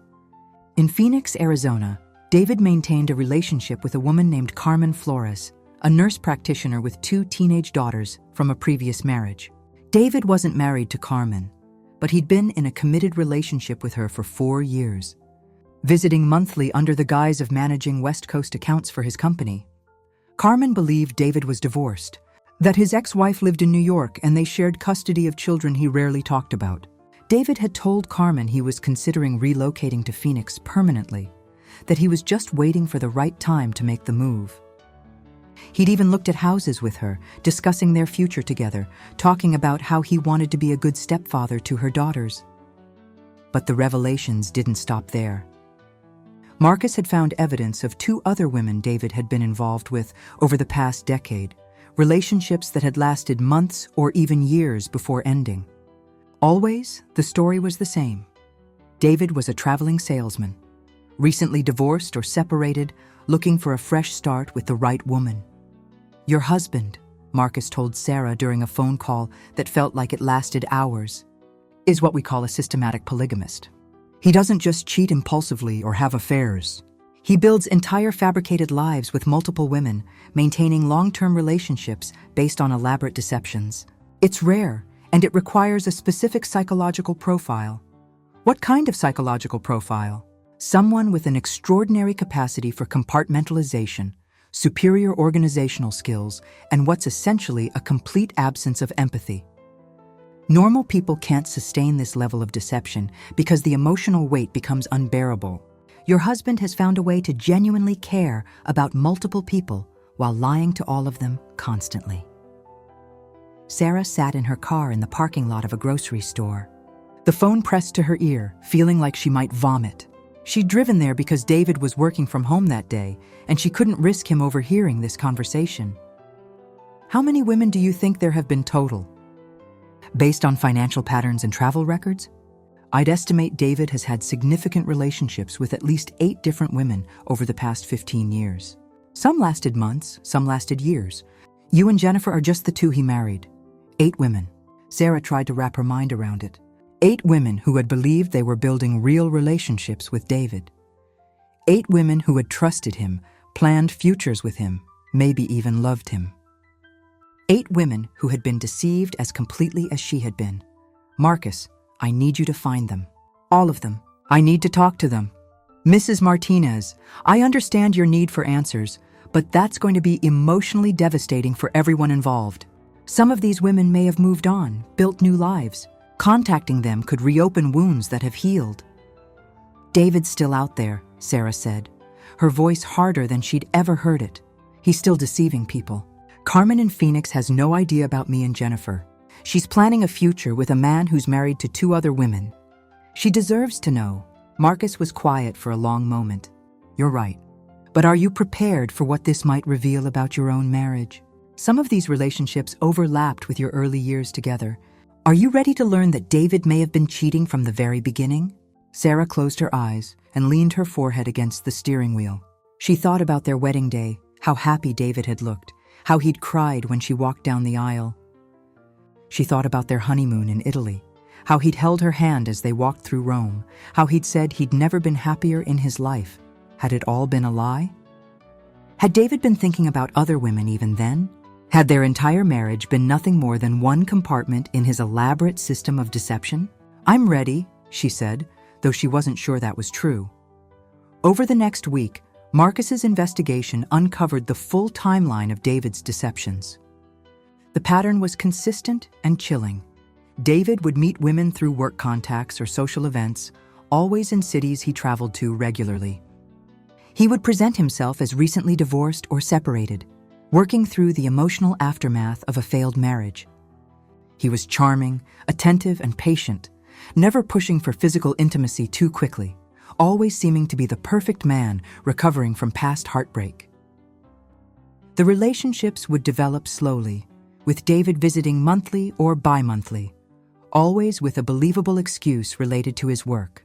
In Phoenix, Arizona, David maintained a relationship with a woman named Carmen Flores, a nurse practitioner with 2 teenage daughters from a previous marriage. David wasn't married to Carmen, but he'd been in a committed relationship with her for 4 years, visiting monthly under the guise of managing West Coast accounts for his company. Carmen believed David was divorced, that his ex-wife lived in New York and they shared custody of children he rarely talked about. David had told Carmen he was considering relocating to Phoenix permanently, that he was just waiting for the right time to make the move. He'd even looked at houses with her, discussing their future together, talking about how he wanted to be a good stepfather to her daughters. But the revelations didn't stop there. Marcus had found evidence of 2 other women David had been involved with over the past decade, relationships that had lasted months or even years before ending. Always, the story was the same. David was a traveling salesman, recently divorced or separated, looking for a fresh start with the right woman. "Your husband," Marcus told Sarah during a phone call that felt like it lasted hours, "is what we call a systematic polygamist. He doesn't just cheat impulsively or have affairs. He builds entire fabricated lives with multiple women, maintaining long-term relationships based on elaborate deceptions. It's rare, and it requires a specific psychological profile." "What kind of psychological profile?" Someone with an extraordinary capacity for compartmentalization, superior organizational skills, and what's essentially a complete absence of empathy. Normal people can't sustain this level of deception because the emotional weight becomes unbearable. Your husband has found a way to genuinely care about multiple people while lying to all of them constantly. Sarah sat in her car in the parking lot of a grocery store. The phone pressed to her ear, feeling like she might vomit. She'd driven there because David was working from home that day, and she couldn't risk him overhearing this conversation. How many women do you think there have been total? Based on financial patterns and travel records, I'd estimate David has had significant relationships with at least 8 different women over the past 15 years. Some lasted months, some lasted years. You and Jennifer are just the 2 he married. 8 women. Sarah tried to wrap her mind around it. 8 women who had believed they were building real relationships with David. 8 women who had trusted him, planned futures with him, maybe even loved him. 8 women who had been deceived as completely as she had been. Marcus, I need you to find them. All of them. I need to talk to them. Mrs. Martinez, I understand your need for answers, but that's going to be emotionally devastating for everyone involved. Some of these women may have moved on, built new lives. Contacting them could reopen wounds that have healed. David's still out there, Sarah said, her voice harder than she'd ever heard it. He's still deceiving people. Carmen in Phoenix has no idea about me and Jennifer. She's planning a future with a man who's married to 2 other women. She deserves to know. Marcus was quiet for a long moment. You're right. But are you prepared for what this might reveal about your own marriage? Some of these relationships overlapped with your early years together. Are you ready to learn that David may have been cheating from the very beginning? Sarah closed her eyes and leaned her forehead against the steering wheel. She thought about their wedding day, how happy David had looked, how he'd cried when she walked down the aisle. She thought about their honeymoon in Italy, how he'd held her hand as they walked through Rome, how he'd said he'd never been happier in his life. Had it all been a lie? Had David been thinking about other women even then? Had their entire marriage been nothing more than one compartment in his elaborate system of deception? I'm ready, she said, though she wasn't sure that was true. Over the next week, Marcus's investigation uncovered the full timeline of David's deceptions. The pattern was consistent and chilling. David would meet women through work contacts or social events, always in cities he traveled to regularly. He would present himself as recently divorced or separated, working through the emotional aftermath of a failed marriage. He was charming, attentive, and patient, never pushing for physical intimacy too quickly, always seeming to be the perfect man recovering from past heartbreak. The relationships would develop slowly, with David visiting monthly or bi-monthly, always with a believable excuse related to his work.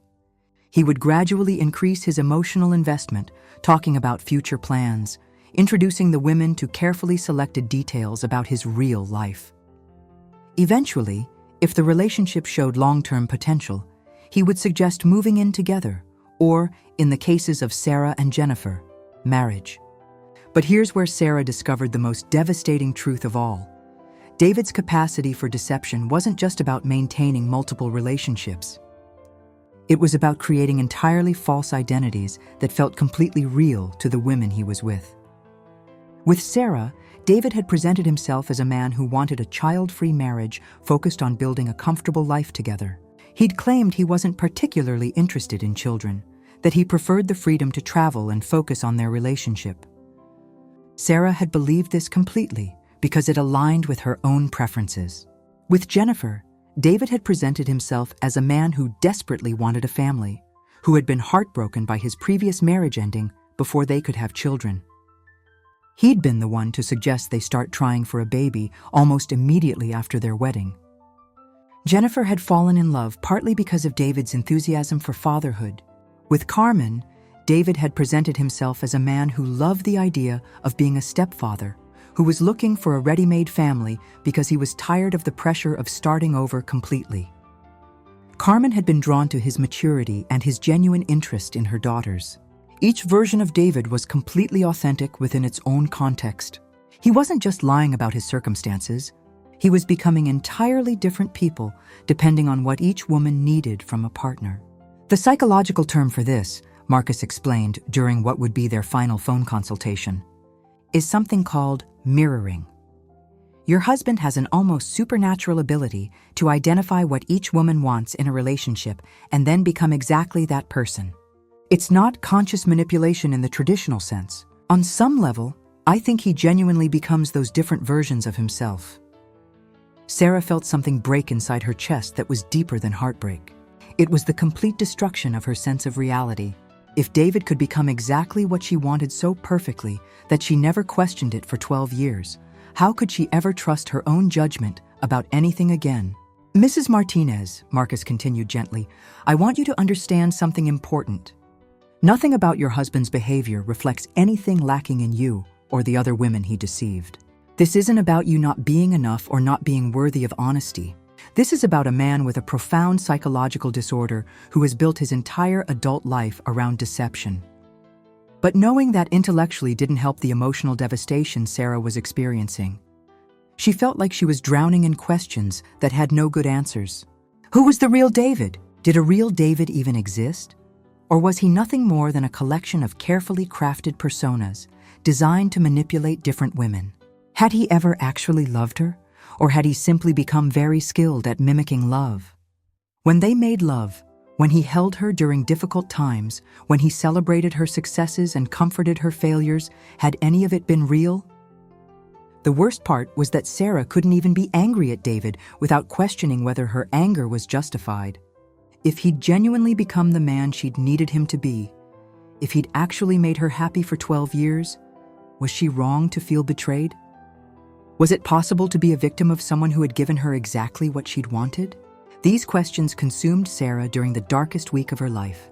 He would gradually increase his emotional investment, talking about future plans, introducing the women to carefully selected details about his real life. Eventually, if the relationship showed long-term potential, he would suggest moving in together, or, in the cases of Sarah and Jennifer, marriage. But here's where Sarah discovered the most devastating truth of all. David's capacity for deception wasn't just about maintaining multiple relationships. It was about creating entirely false identities that felt completely real to the women he was with. With Sarah, David had presented himself as a man who wanted a child-free marriage focused on building a comfortable life together. He'd claimed he wasn't particularly interested in children, that he preferred the freedom to travel and focus on their relationship. Sarah had believed this completely because it aligned with her own preferences. With Jennifer, David had presented himself as a man who desperately wanted a family, who had been heartbroken by his previous marriage ending before they could have children. He'd been the one to suggest they start trying for a baby almost immediately after their wedding. Jennifer had fallen in love partly because of David's enthusiasm for fatherhood. With Carmen, David had presented himself as a man who loved the idea of being a stepfather, who was looking for a ready-made family because he was tired of the pressure of starting over completely. Carmen had been drawn to his maturity and his genuine interest in her daughters. Each version of David was completely authentic within its own context. He wasn't just lying about his circumstances. He was becoming entirely different people depending on what each woman needed from a partner. The psychological term for this, Marcus explained during what would be their final phone consultation, is something called mirroring. Your husband has an almost supernatural ability to identify what each woman wants in a relationship and then become exactly that person. It's not conscious manipulation in the traditional sense. On some level, I think he genuinely becomes those different versions of himself. Sarah felt something break inside her chest that was deeper than heartbreak. It was the complete destruction of her sense of reality. If David could become exactly what she wanted so perfectly that she never questioned it for 12 years, how could she ever trust her own judgment about anything again? Mrs. Martinez, Marcus continued gently, I want you to understand something important. Nothing about your husband's behavior reflects anything lacking in you or the other women he deceived. This isn't about you not being enough or not being worthy of honesty. This is about a man with a profound psychological disorder who has built his entire adult life around deception. But knowing that intellectually didn't help the emotional devastation Sarah was experiencing. She felt like she was drowning in questions that had no good answers. Who was the real David? Did a real David even exist? Or was he nothing more than a collection of carefully crafted personas designed to manipulate different women? Had he ever actually loved her? Or had he simply become very skilled at mimicking love? When they made love, when he held her during difficult times, when he celebrated her successes and comforted her failures, had any of it been real? The worst part was that Sarah couldn't even be angry at David without questioning whether her anger was justified. If he'd genuinely become the man she'd needed him to be, if he'd actually made her happy for 12 years, was she wrong to feel betrayed? Was it possible to be a victim of someone who had given her exactly what she'd wanted? These questions consumed Sarah during the darkest week of her life.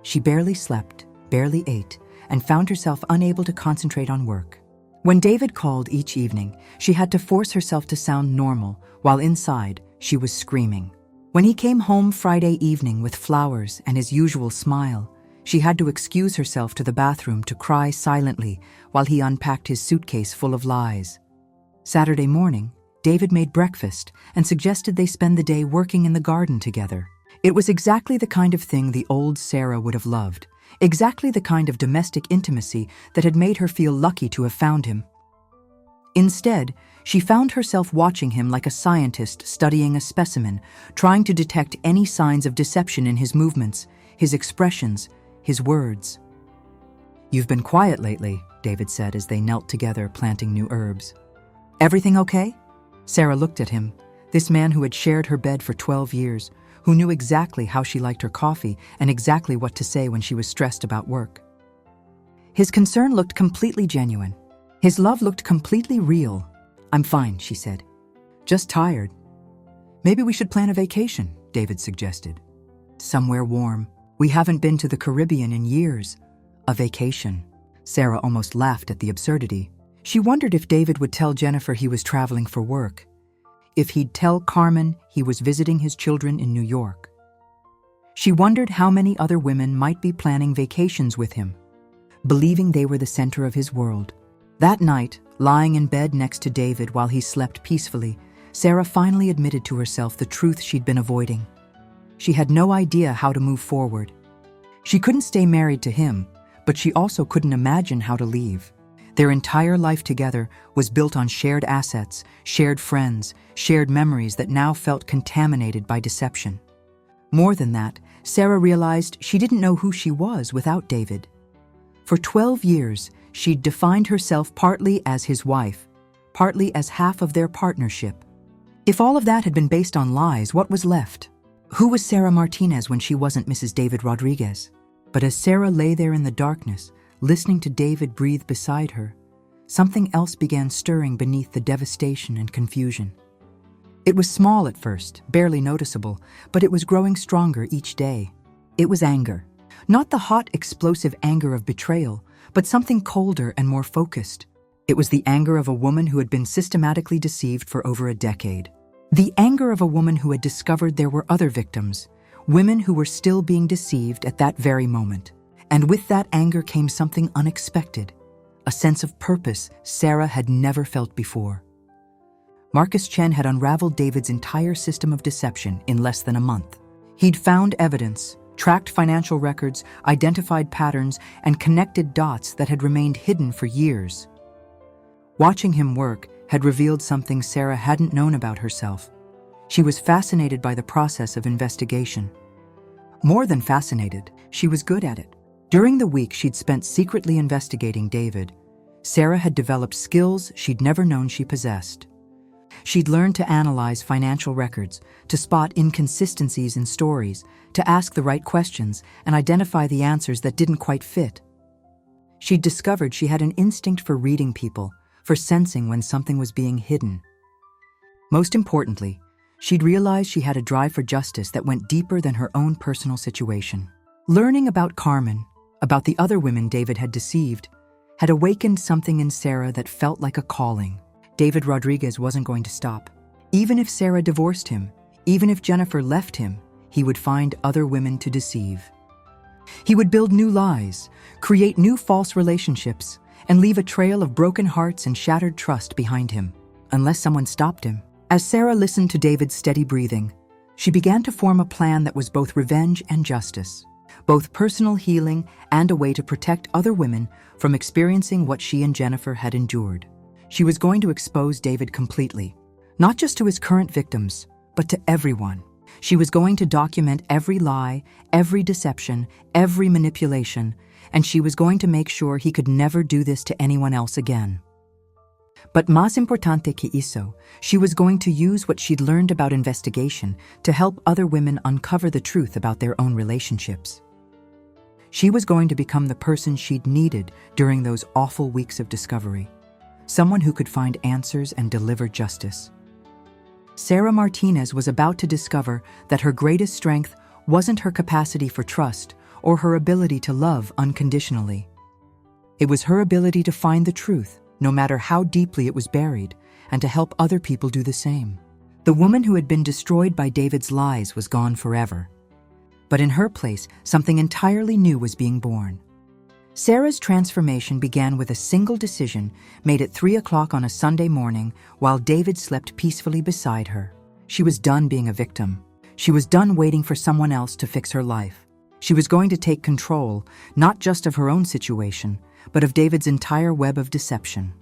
She barely slept, barely ate, and found herself unable to concentrate on work. When David called each evening, she had to force herself to sound normal, while inside, she was screaming. When he came home Friday evening with flowers and his usual smile, she had to excuse herself to the bathroom to cry silently while he unpacked his suitcase full of lies. Saturday morning, David made breakfast and suggested they spend the day working in the garden together. It was exactly the kind of thing the old Sarah would have loved, exactly the kind of domestic intimacy that had made her feel lucky to have found him. Instead, she found herself watching him like a scientist studying a specimen, trying to detect any signs of deception in his movements, his expressions, his words. "You've been quiet lately," David said as they knelt together planting new herbs. "Everything okay?" Sarah looked at him, this man who had shared her bed for 12 years, who knew exactly how she liked her coffee and exactly what to say when she was stressed about work. His concern looked completely genuine. His love looked completely real. "I'm fine," she said. "Just tired." "Maybe we should plan a vacation," David suggested. "Somewhere warm. We haven't been to the Caribbean in years." A vacation. Sarah almost laughed at the absurdity. She wondered if David would tell Jennifer he was traveling for work, if he'd tell Carmen he was visiting his children in New York. She wondered how many other women might be planning vacations with him, believing they were the center of his world. That night, lying in bed next to David while he slept peacefully, Sarah finally admitted to herself the truth she'd been avoiding. She had no idea how to move forward. She couldn't stay married to him, but she also couldn't imagine how to leave. Their entire life together was built on shared assets, shared friends, shared memories that now felt contaminated by deception. More than that, Sarah realized she didn't know who she was without David. For 12 years, she'd defined herself partly as his wife, partly as half of their partnership. If all of that had been based on lies, what was left? Who was Sarah Martinez when she wasn't Mrs. David Rodriguez? But as Sarah lay there in the darkness, listening to David breathe beside her, something else began stirring beneath the devastation and confusion. It was small at first, barely noticeable, but it was growing stronger each day. It was anger. Not the hot, explosive anger of betrayal, but something colder and more focused. It was the anger of a woman who had been systematically deceived for over a decade. The anger of a woman who had discovered there were other victims, women who were still being deceived at that very moment. And with that anger came something unexpected, a sense of purpose Sarah had never felt before. Marcus Chen had unraveled David's entire system of deception in less than a month. He'd found evidence, tracked financial records, identified patterns, and connected dots that had remained hidden for years. Watching him work had revealed something Sarah hadn't known about herself. She was fascinated by the process of investigation. More than fascinated, she was good at it. During the week she'd spent secretly investigating David, Sarah had developed skills she'd never known she possessed. She'd learned to analyze financial records, to spot inconsistencies in stories, to ask the right questions and identify the answers that didn't quite fit. She'd discovered she had an instinct for reading people, for sensing when something was being hidden. Most importantly, she'd realized she had a drive for justice that went deeper than her own personal situation. Learning about Carmen, about the other women David had deceived, had awakened something in Sarah that felt like a calling. David Rodriguez wasn't going to stop. Even if Sarah divorced him, even if Jennifer left him, he would find other women to deceive. He would build new lies, create new false relationships, and leave a trail of broken hearts and shattered trust behind him, unless someone stopped him. As Sarah listened to David's steady breathing, she began to form a plan that was both revenge and justice, both personal healing and a way to protect other women from experiencing what she and Jennifer had endured. She was going to expose David completely, not just to his current victims, but to everyone. She was going to document every lie, every deception, every manipulation, and she was going to make sure he could never do this to anyone else again. But más importante que eso, she was going to use what she'd learned about investigation to help other women uncover the truth about their own relationships. She was going to become the person she'd needed during those awful weeks of discovery, someone who could find answers and deliver justice. Sarah Martinez was about to discover that her greatest strength wasn't her capacity for trust or her ability to love unconditionally. It was her ability to find the truth, no matter how deeply it was buried, and to help other people do the same. The woman who had been destroyed by David's lies was gone forever. But in her place, something entirely new was being born. Sarah's transformation began with a single decision made at 3 o'clock on a Sunday morning while David slept peacefully beside her. She was done being a victim. She was done waiting for someone else to fix her life. She was going to take control, not just of her own situation, but of David's entire web of deception.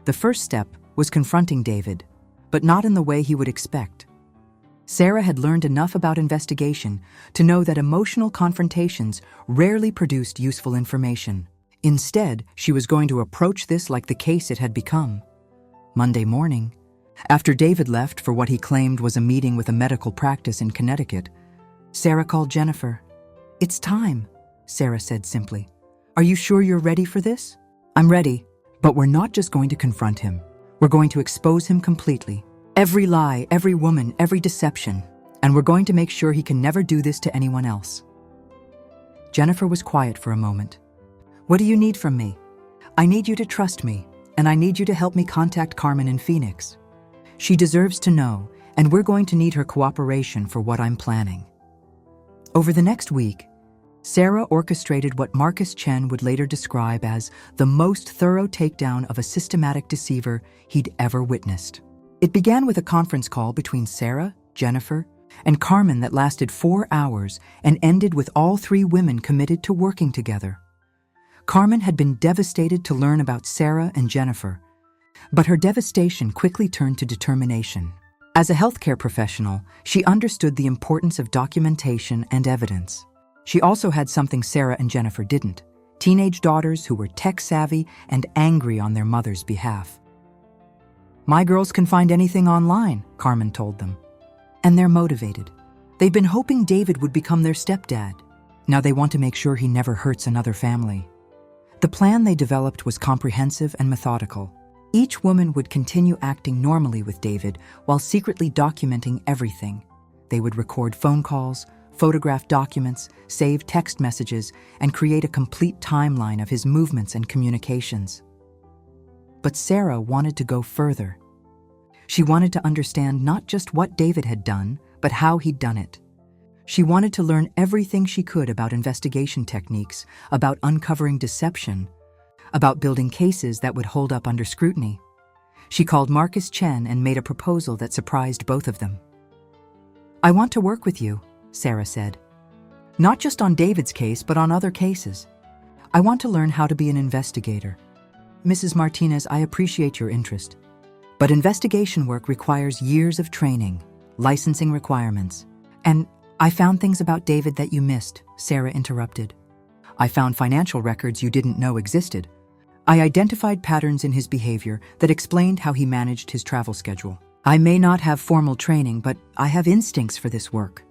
The first step was confronting David, but not in the way he would expect. Sarah had learned enough about investigation to know that emotional confrontations rarely produced useful information. Instead, she was going to approach this like the case it had become. Monday morning, after David left for what he claimed was a meeting with a medical practice in Connecticut, Sarah called Jennifer. "It's time," Sarah said simply. "Are you sure you're ready for this?" "I'm ready, but we're not just going to confront him. We're going to expose him completely. Every lie, every woman, every deception. And we're going to make sure he can never do this to anyone else." Jennifer was quiet for a moment. "What do you need from me?" "I need you to trust me, and I need you to help me contact Carmen in Phoenix. She deserves to know, and we're going to need her cooperation for what I'm planning." Over the next week, Sarah orchestrated what Marcus Chen would later describe as the most thorough takedown of a systematic deceiver he'd ever witnessed. It began with a conference call between Sarah, Jennifer, and Carmen that lasted 4 hours and ended with all 3 women committed to working together. Carmen had been devastated to learn about Sarah and Jennifer, but her devastation quickly turned to determination. As a healthcare professional, she understood the importance of documentation and evidence. She also had something Sarah and Jennifer didn't: teenage daughters who were tech-savvy and angry on their mother's behalf. "My girls can find anything online," Carmen told them. "And they're motivated. They've been hoping David would become their stepdad. Now they want to make sure he never hurts another family." The plan they developed was comprehensive and methodical. Each woman would continue acting normally with David while secretly documenting everything. They would record phone calls, photograph documents, save text messages, and create a complete timeline of his movements and communications. But Sarah wanted to go further. She wanted to understand not just what David had done, but how he'd done it. She wanted to learn everything she could about investigation techniques, about uncovering deception, about building cases that would hold up under scrutiny. She called Marcus Chen and made a proposal that surprised both of them. "I want to work with you," Sarah said. Not just on David's case, but on other cases. I want to learn how to be an investigator. Mrs. Martinez, I appreciate your interest. But investigation work requires years of training, licensing requirements. And I found things about David that you missed, Sarah interrupted. I found financial records you didn't know existed. I identified patterns in his behavior that explained how he managed his travel schedule. I may not have formal training, but I have instincts for this work.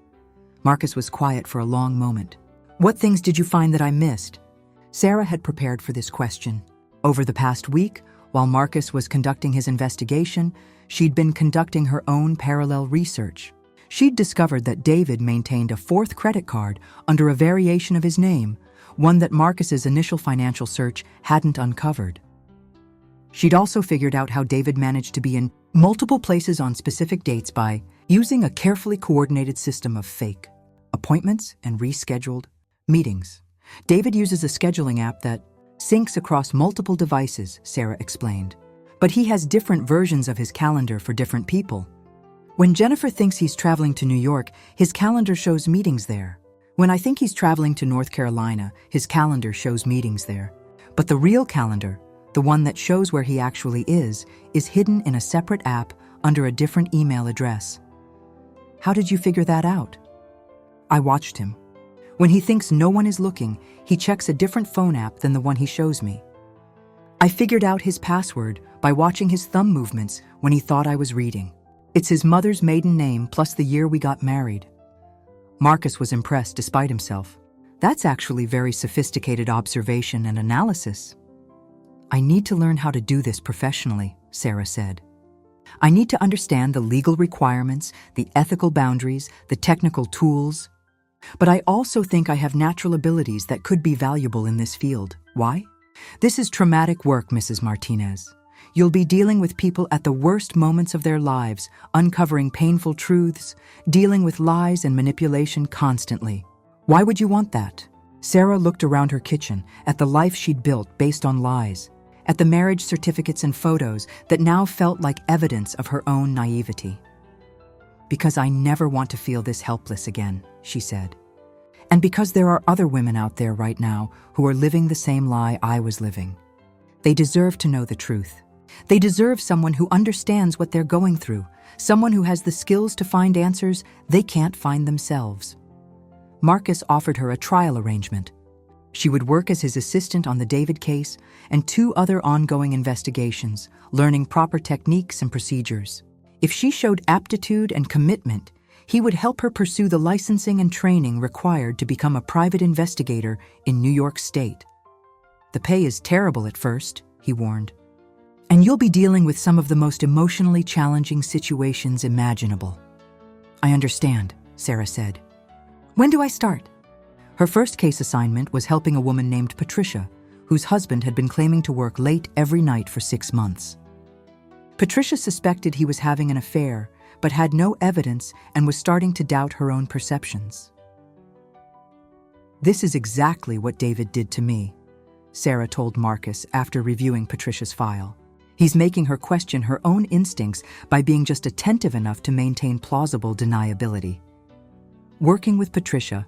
Marcus was quiet for a long moment. What things did you find that I missed? Sarah had prepared for this question. Over the past week, while Marcus was conducting his investigation, she'd been conducting her own parallel research. She'd discovered that David maintained a fourth credit card under a variation of his name, one that Marcus's initial financial search hadn't uncovered. She'd also figured out how David managed to be in multiple places on specific dates by using a carefully coordinated system of fake appointments and rescheduled meetings. David uses a scheduling app that syncs across multiple devices, Sarah explained. But he has different versions of his calendar for different people. When Jennifer thinks he's traveling to New York, his calendar shows meetings there. When I think he's traveling to North Carolina, his calendar shows meetings there. But the real calendar, the one that shows where he actually is hidden in a separate app under a different email address. How did you figure that out? I watched him. When he thinks no one is looking, he checks a different phone app than the one he shows me. I figured out his password by watching his thumb movements when he thought I was reading. It's his mother's maiden name plus the year we got married. Marcus was impressed despite himself. That's actually very sophisticated observation and analysis. I need to learn how to do this professionally, Sarah said. I need to understand the legal requirements, the ethical boundaries, the technical tools. But I also think I have natural abilities that could be valuable in this field. Why? This is traumatic work, Mrs. Martinez. You'll be dealing with people at the worst moments of their lives, uncovering painful truths, dealing with lies and manipulation constantly. Why would you want that? Sarah looked around her kitchen, at the life she'd built based on lies, at the marriage certificates and photos that now felt like evidence of her own naivety. Because I never want to feel this helpless again, she said. And because there are other women out there right now who are living the same lie I was living. They deserve to know the truth. They deserve someone who understands what they're going through, someone who has the skills to find answers they can't find themselves. Marcus offered her a trial arrangement. She would work as his assistant on the David case and 2 other ongoing investigations, learning proper techniques and procedures. If she showed aptitude and commitment, he would help her pursue the licensing and training required to become a private investigator in New York State. The pay is terrible at first, he warned. And you'll be dealing with some of the most emotionally challenging situations imaginable. I understand, Sarah said. When do I start? Her first case assignment was helping a woman named Patricia, whose husband had been claiming to work late every night for 6 months. Patricia suspected he was having an affair, but had no evidence and was starting to doubt her own perceptions. This is exactly what David did to me, Sarah told Marcus after reviewing Patricia's file. He's making her question her own instincts by being just attentive enough to maintain plausible deniability. Working with Patricia,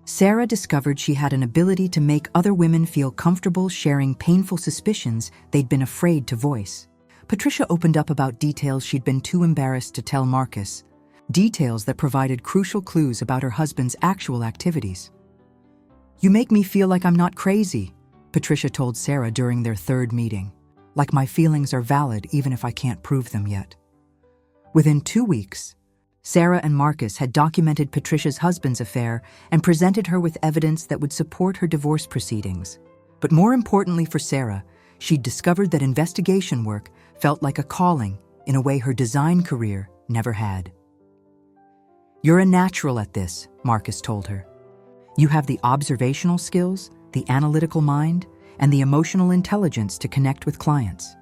Sarah discovered she had an ability to make other women feel comfortable sharing painful suspicions they'd been afraid to voice. Patricia opened up about details she'd been too embarrassed to tell Marcus, details that provided crucial clues about her husband's actual activities. You make me feel like I'm not crazy, Patricia told Sarah during their 3rd meeting. Like my feelings are valid even if I can't prove them yet. Within 2 weeks, Sarah and Marcus had documented Patricia's husband's affair and presented her with evidence that would support her divorce proceedings. But more importantly for Sarah, she'd discovered that investigation work felt like a calling in a way her design career never had. You're a natural at this, Marcus told her. You have the observational skills, the analytical mind, and the emotional intelligence to connect with clients.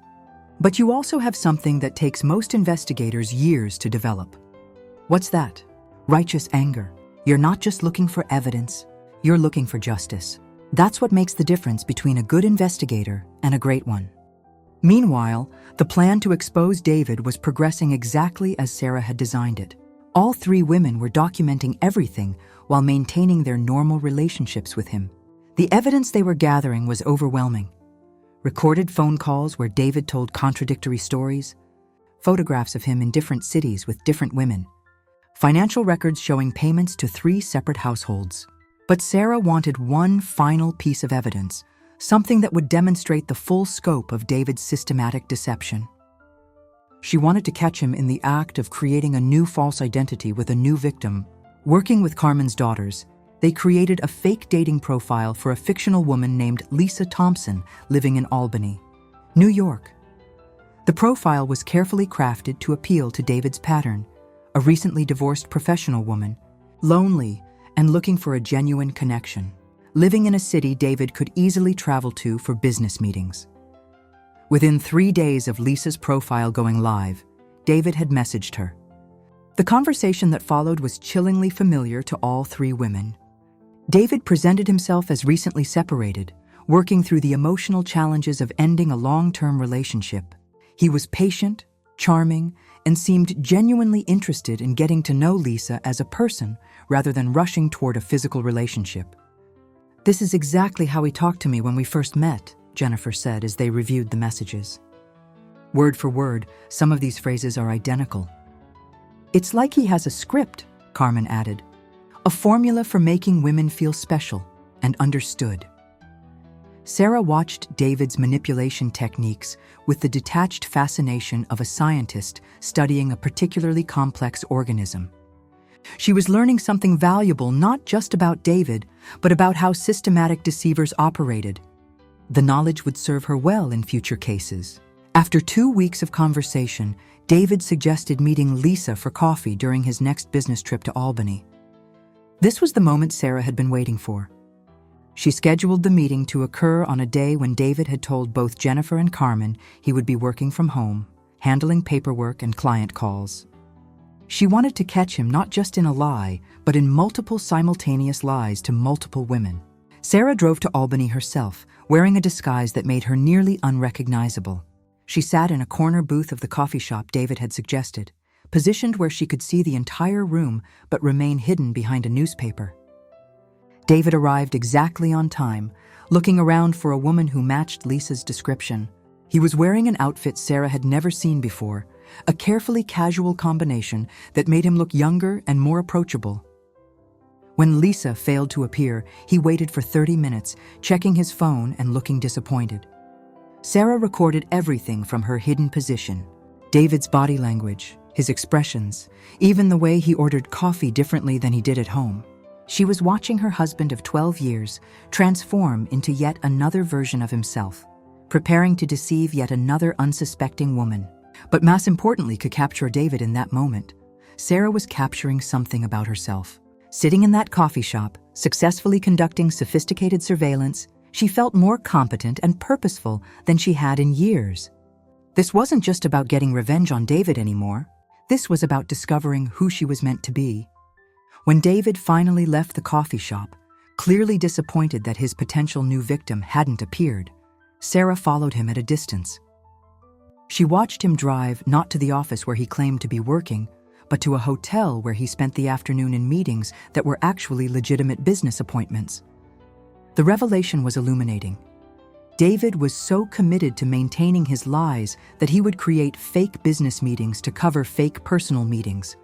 But you also have something that takes most investigators years to develop. What's that? Righteous anger. You're not just looking for evidence, you're looking for justice. That's what makes the difference between a good investigator and a great one. Meanwhile, the plan to expose David was progressing exactly as Sarah had designed it. All 3 women were documenting everything, while maintaining their normal relationships with him. The evidence they were gathering was overwhelming. Recorded phone calls where David told contradictory stories, photographs of him in different cities with different women, financial records showing payments to 3 separate households. But Sarah wanted one final piece of evidence, something that would demonstrate the full scope of David's systematic deception. She wanted to catch him in the act of creating a new false identity with a new victim. Working with Carmen's daughters, they created a fake dating profile for a fictional woman named Lisa Thompson living in Albany, New York. The profile was carefully crafted to appeal to David's pattern, a recently divorced professional woman, lonely and looking for a genuine connection, living in a city David could easily travel to for business meetings. Within 3 days of Lisa's profile going live, David had messaged her. The conversation that followed was chillingly familiar to all 3 women. David presented himself as recently separated, working through the emotional challenges of ending a long-term relationship. He was patient, charming, and seemed genuinely interested in getting to know Lisa as a person rather than rushing toward a physical relationship. "This is exactly how he talked to me when we first met," Jennifer said as they reviewed the messages. Word for word, some of these phrases are identical. "It's like he has a script," Carmen added. "A formula for making women feel special and understood." Sarah watched David's manipulation techniques with the detached fascination of a scientist studying a particularly complex organism. She was learning something valuable not just about David, but about how systematic deceivers operated. The knowledge would serve her well in future cases. After 2 weeks of conversation, David suggested meeting Lisa for coffee during his next business trip to Albany. This was the moment Sarah had been waiting for. She scheduled the meeting to occur on a day when David had told both Jennifer and Carmen he would be working from home, handling paperwork and client calls. She wanted to catch him not just in a lie, but in multiple simultaneous lies to multiple women. Sarah drove to Albany herself, wearing a disguise that made her nearly unrecognizable. She sat in a corner booth of the coffee shop David had suggested, positioned where she could see the entire room but remain hidden behind a newspaper. David arrived exactly on time, looking around for a woman who matched Lisa's description. He was wearing an outfit Sarah had never seen before, a carefully casual combination that made him look younger and more approachable. When Lisa failed to appear, he waited for 30 minutes, checking his phone and looking disappointed. Sarah recorded everything from her hidden position: David's body language, his expressions, even the way he ordered coffee differently than he did at home. She was watching her husband of 12 years transform into yet another version of himself, preparing to deceive yet another unsuspecting woman. But most importantly, to capture David in that moment, Sarah was capturing something about herself. Sitting in that coffee shop, successfully conducting sophisticated surveillance, she felt more competent and purposeful than she had in years. This wasn't just about getting revenge on David anymore. This was about discovering who she was meant to be. When David finally left the coffee shop, clearly disappointed that his potential new victim hadn't appeared, Sarah followed him at a distance. She watched him drive not to the office where he claimed to be working, but to a hotel where he spent the afternoon in meetings that were actually legitimate business appointments. The revelation was illuminating. David was so committed to maintaining his lies that he would create fake business meetings to cover fake personal meetings,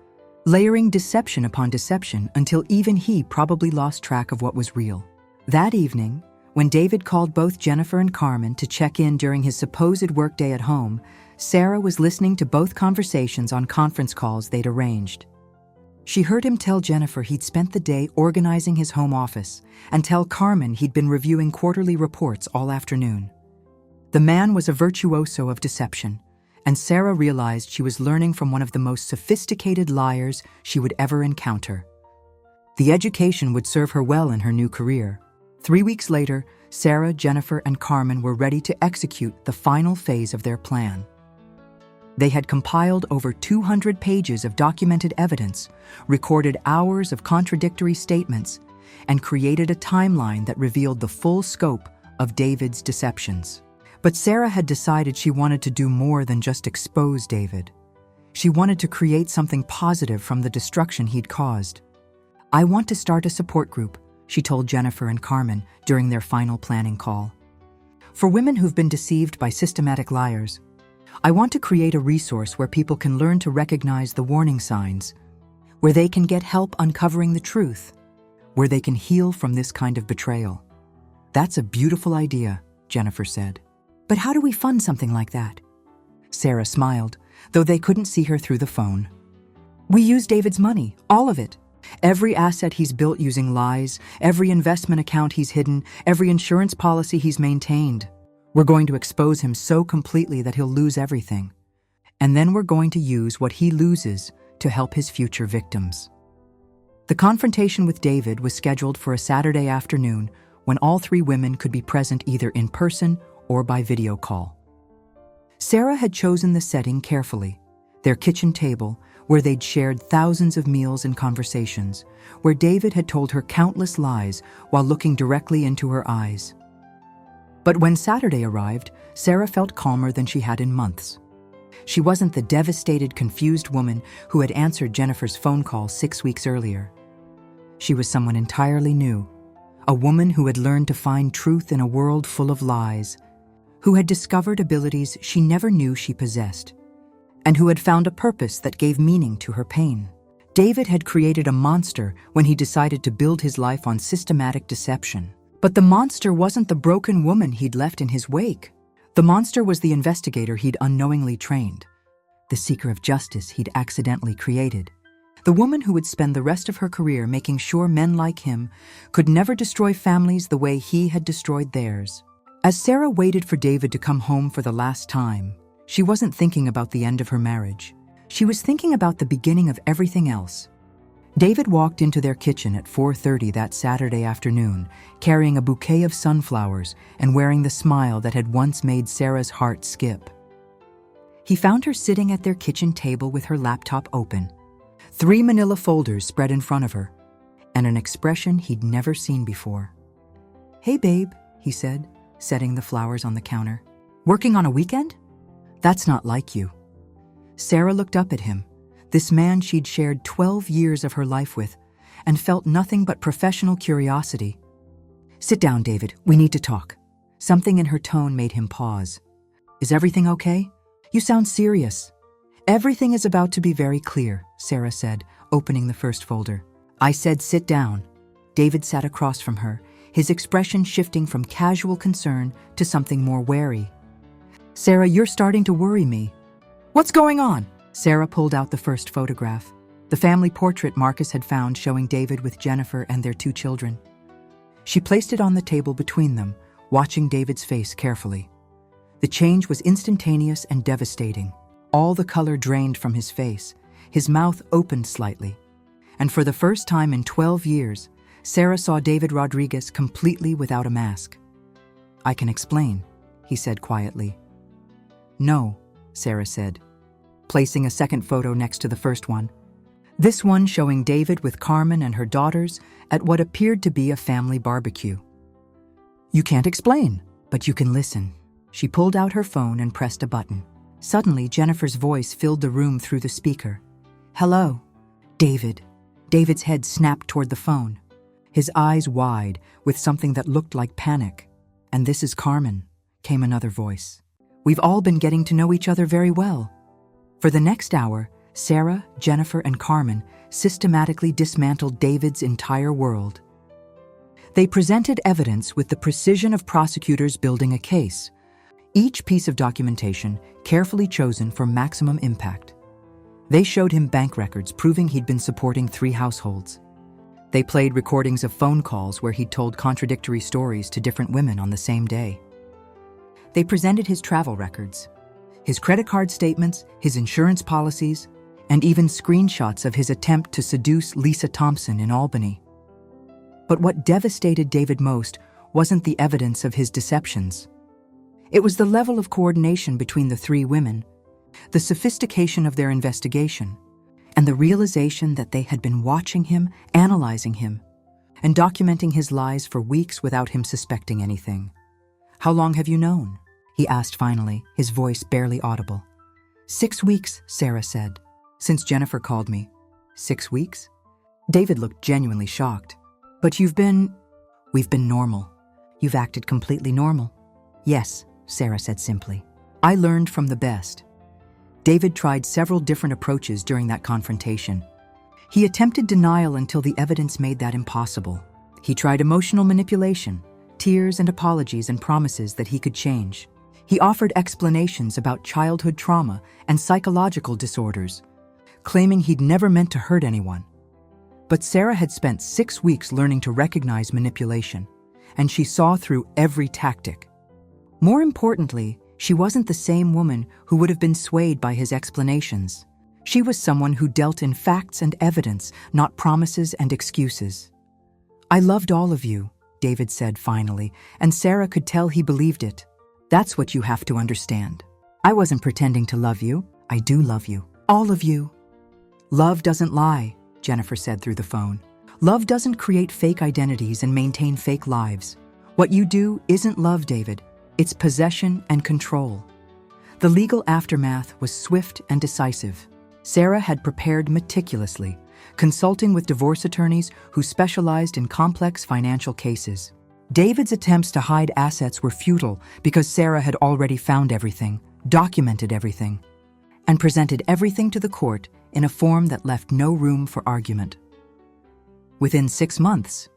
layering deception upon deception until even he probably lost track of what was real. That evening, when David called both Jennifer and Carmen to check in during his supposed workday at home, Sarah was listening to both conversations on conference calls they'd arranged. She heard him tell Jennifer he'd spent the day organizing his home office and tell Carmen he'd been reviewing quarterly reports all afternoon. The man was a virtuoso of deception, and Sarah realized she was learning from one of the most sophisticated liars she would ever encounter. The education would serve her well in her new career. 3 weeks later, Sarah, Jennifer, and Carmen were ready to execute the final phase of their plan. They had compiled over 200 pages of documented evidence, recorded hours of contradictory statements, and created a timeline that revealed the full scope of David's deceptions. But Sarah had decided she wanted to do more than just expose David. She wanted to create something positive from the destruction he'd caused. "I want to start a support group," she told Jennifer and Carmen during their final planning call. "For women who've been deceived by systematic liars. I want to create a resource where people can learn to recognize the warning signs, where they can get help uncovering the truth, where they can heal from this kind of betrayal." "That's a beautiful idea," Jennifer said. "But how do we fund something like that?" Sarah smiled, though they couldn't see her through the phone. "We use David's money, all of it. Every asset he's built using lies, every investment account he's hidden, every insurance policy he's maintained. We're going to expose him so completely that he'll lose everything. And then we're going to use what he loses to help his future victims." The confrontation with David was scheduled for a Saturday afternoon when all three women could be present either in person or by video call. Sarah had chosen the setting carefully, their kitchen table, where they'd shared thousands of meals and conversations, where David had told her countless lies while looking directly into her eyes. But when Saturday arrived, Sarah felt calmer than she had in months. She wasn't the devastated, confused woman who had answered Jennifer's phone call 6 weeks earlier. She was someone entirely new, a woman who had learned to find truth in a world full of lies, who had discovered abilities she never knew she possessed, and who had found a purpose that gave meaning to her pain. David had created a monster when he decided to build his life on systematic deception. But the monster wasn't the broken woman he'd left in his wake. The monster was the investigator he'd unknowingly trained, the seeker of justice he'd accidentally created, the woman who would spend the rest of her career making sure men like him could never destroy families the way he had destroyed theirs. As Sarah waited for David to come home for the last time, she wasn't thinking about the end of her marriage. She was thinking about the beginning of everything else. David walked into their kitchen at 4:30 that Saturday afternoon, carrying a bouquet of sunflowers and wearing the smile that had once made Sarah's heart skip. He found her sitting at their kitchen table with her laptop open, 3 manila folders spread in front of her, and an expression he'd never seen before. "Hey, babe," he said, setting the flowers on the counter. "Working on a weekend? That's not like you." Sarah looked up at him, this man she'd shared 12 years of her life with, and felt nothing but professional curiosity. "Sit down, David. We need to talk." Something in her tone made him pause. "Is everything okay? You sound serious." "Everything is about to be very clear," Sarah said, opening the first folder. "I said sit down." David sat across from her, his expression shifting from casual concern to something more wary. "Sarah, you're starting to worry me." "What's going on?" Sarah pulled out the first photograph, the family portrait Marcus had found showing David with Jennifer and their 2 children. She placed it on the table between them, watching David's face carefully. The change was instantaneous and devastating. All the color drained from his face, his mouth opened slightly. And for the first time in 12 years, Sarah saw David Rodriguez completely without a mask. "I can explain," he said quietly. "No," Sarah said, placing a second photo next to the first one. This one showing David with Carmen and her daughters at what appeared to be a family barbecue. "You can't explain, but you can listen." She pulled out her phone and pressed a button. Suddenly, Jennifer's voice filled the room through the speaker. "Hello, David." David's head snapped toward the phone, his eyes wide with something that looked like panic. "And this is Carmen," came another voice. "We've all been getting to know each other very well." For the next hour, Sarah, Jennifer, and Carmen systematically dismantled David's entire world. They presented evidence with the precision of prosecutors building a case, each piece of documentation carefully chosen for maximum impact. They showed him bank records proving he'd been supporting 3 households. They played recordings of phone calls where he'd told contradictory stories to different women on the same day. They presented his travel records, his credit card statements, his insurance policies, and even screenshots of his attempt to seduce Lisa Thompson in Albany. But what devastated David most wasn't the evidence of his deceptions. It was the level of coordination between the 3 women, the sophistication of their investigation, and the realization that they had been watching him, analyzing him, and documenting his lies for weeks without him suspecting anything. "How long have you known?" he asked finally, his voice barely audible. 6 weeks, Sarah said. "Since Jennifer called me." 6 weeks? David looked genuinely shocked. But we've been normal. You've acted completely normal. Yes, Sarah said simply. I learned from the best. David tried several different approaches during that confrontation. He attempted denial until the evidence made that impossible. He tried emotional manipulation, tears and apologies and promises that he could change. He offered explanations about childhood trauma and psychological disorders, claiming he'd never meant to hurt anyone. But Sarah had spent 6 weeks learning to recognize manipulation, and she saw through every tactic. More importantly, she wasn't the same woman who would have been swayed by his explanations. She was someone who dealt in facts and evidence, not promises and excuses. I loved all of you, David said finally, and Sarah could tell he believed it. That's what you have to understand. I wasn't pretending to love you. I do love you. All of you. Love doesn't lie, Jennifer said through the phone. Love doesn't create fake identities and maintain fake lives. What you do isn't love, David. It's possession and control. The legal aftermath was swift and decisive. Sarah had prepared meticulously, consulting with divorce attorneys who specialized in complex financial cases. David's attempts to hide assets were futile because Sarah had already found everything, documented everything, and presented everything to the court in a form that left no room for argument. Within 6 months,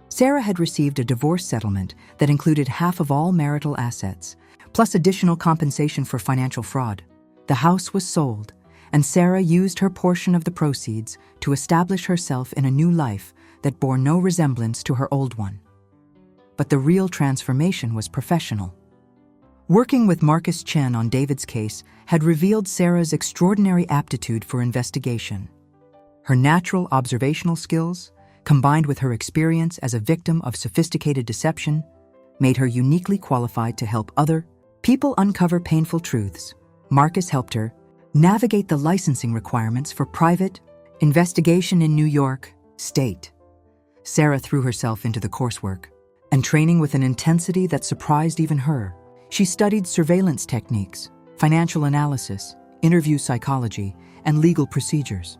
Sarah had received a divorce settlement that included half of all marital assets, plus additional compensation for financial fraud. The house was sold, and Sarah used her portion of the proceeds to establish herself in a new life that bore no resemblance to her old one. But the real transformation was professional. Working with Marcus Chen on David's case had revealed Sarah's extraordinary aptitude for investigation. Her natural observational skills, combined with her experience as a victim of sophisticated deception, made her uniquely qualified to help other people uncover painful truths. Marcus helped her navigate the licensing requirements for private investigation in New York State. Sarah threw herself into the coursework and training with an intensity that surprised even her. She studied surveillance techniques, financial analysis, interview psychology, and legal procedures.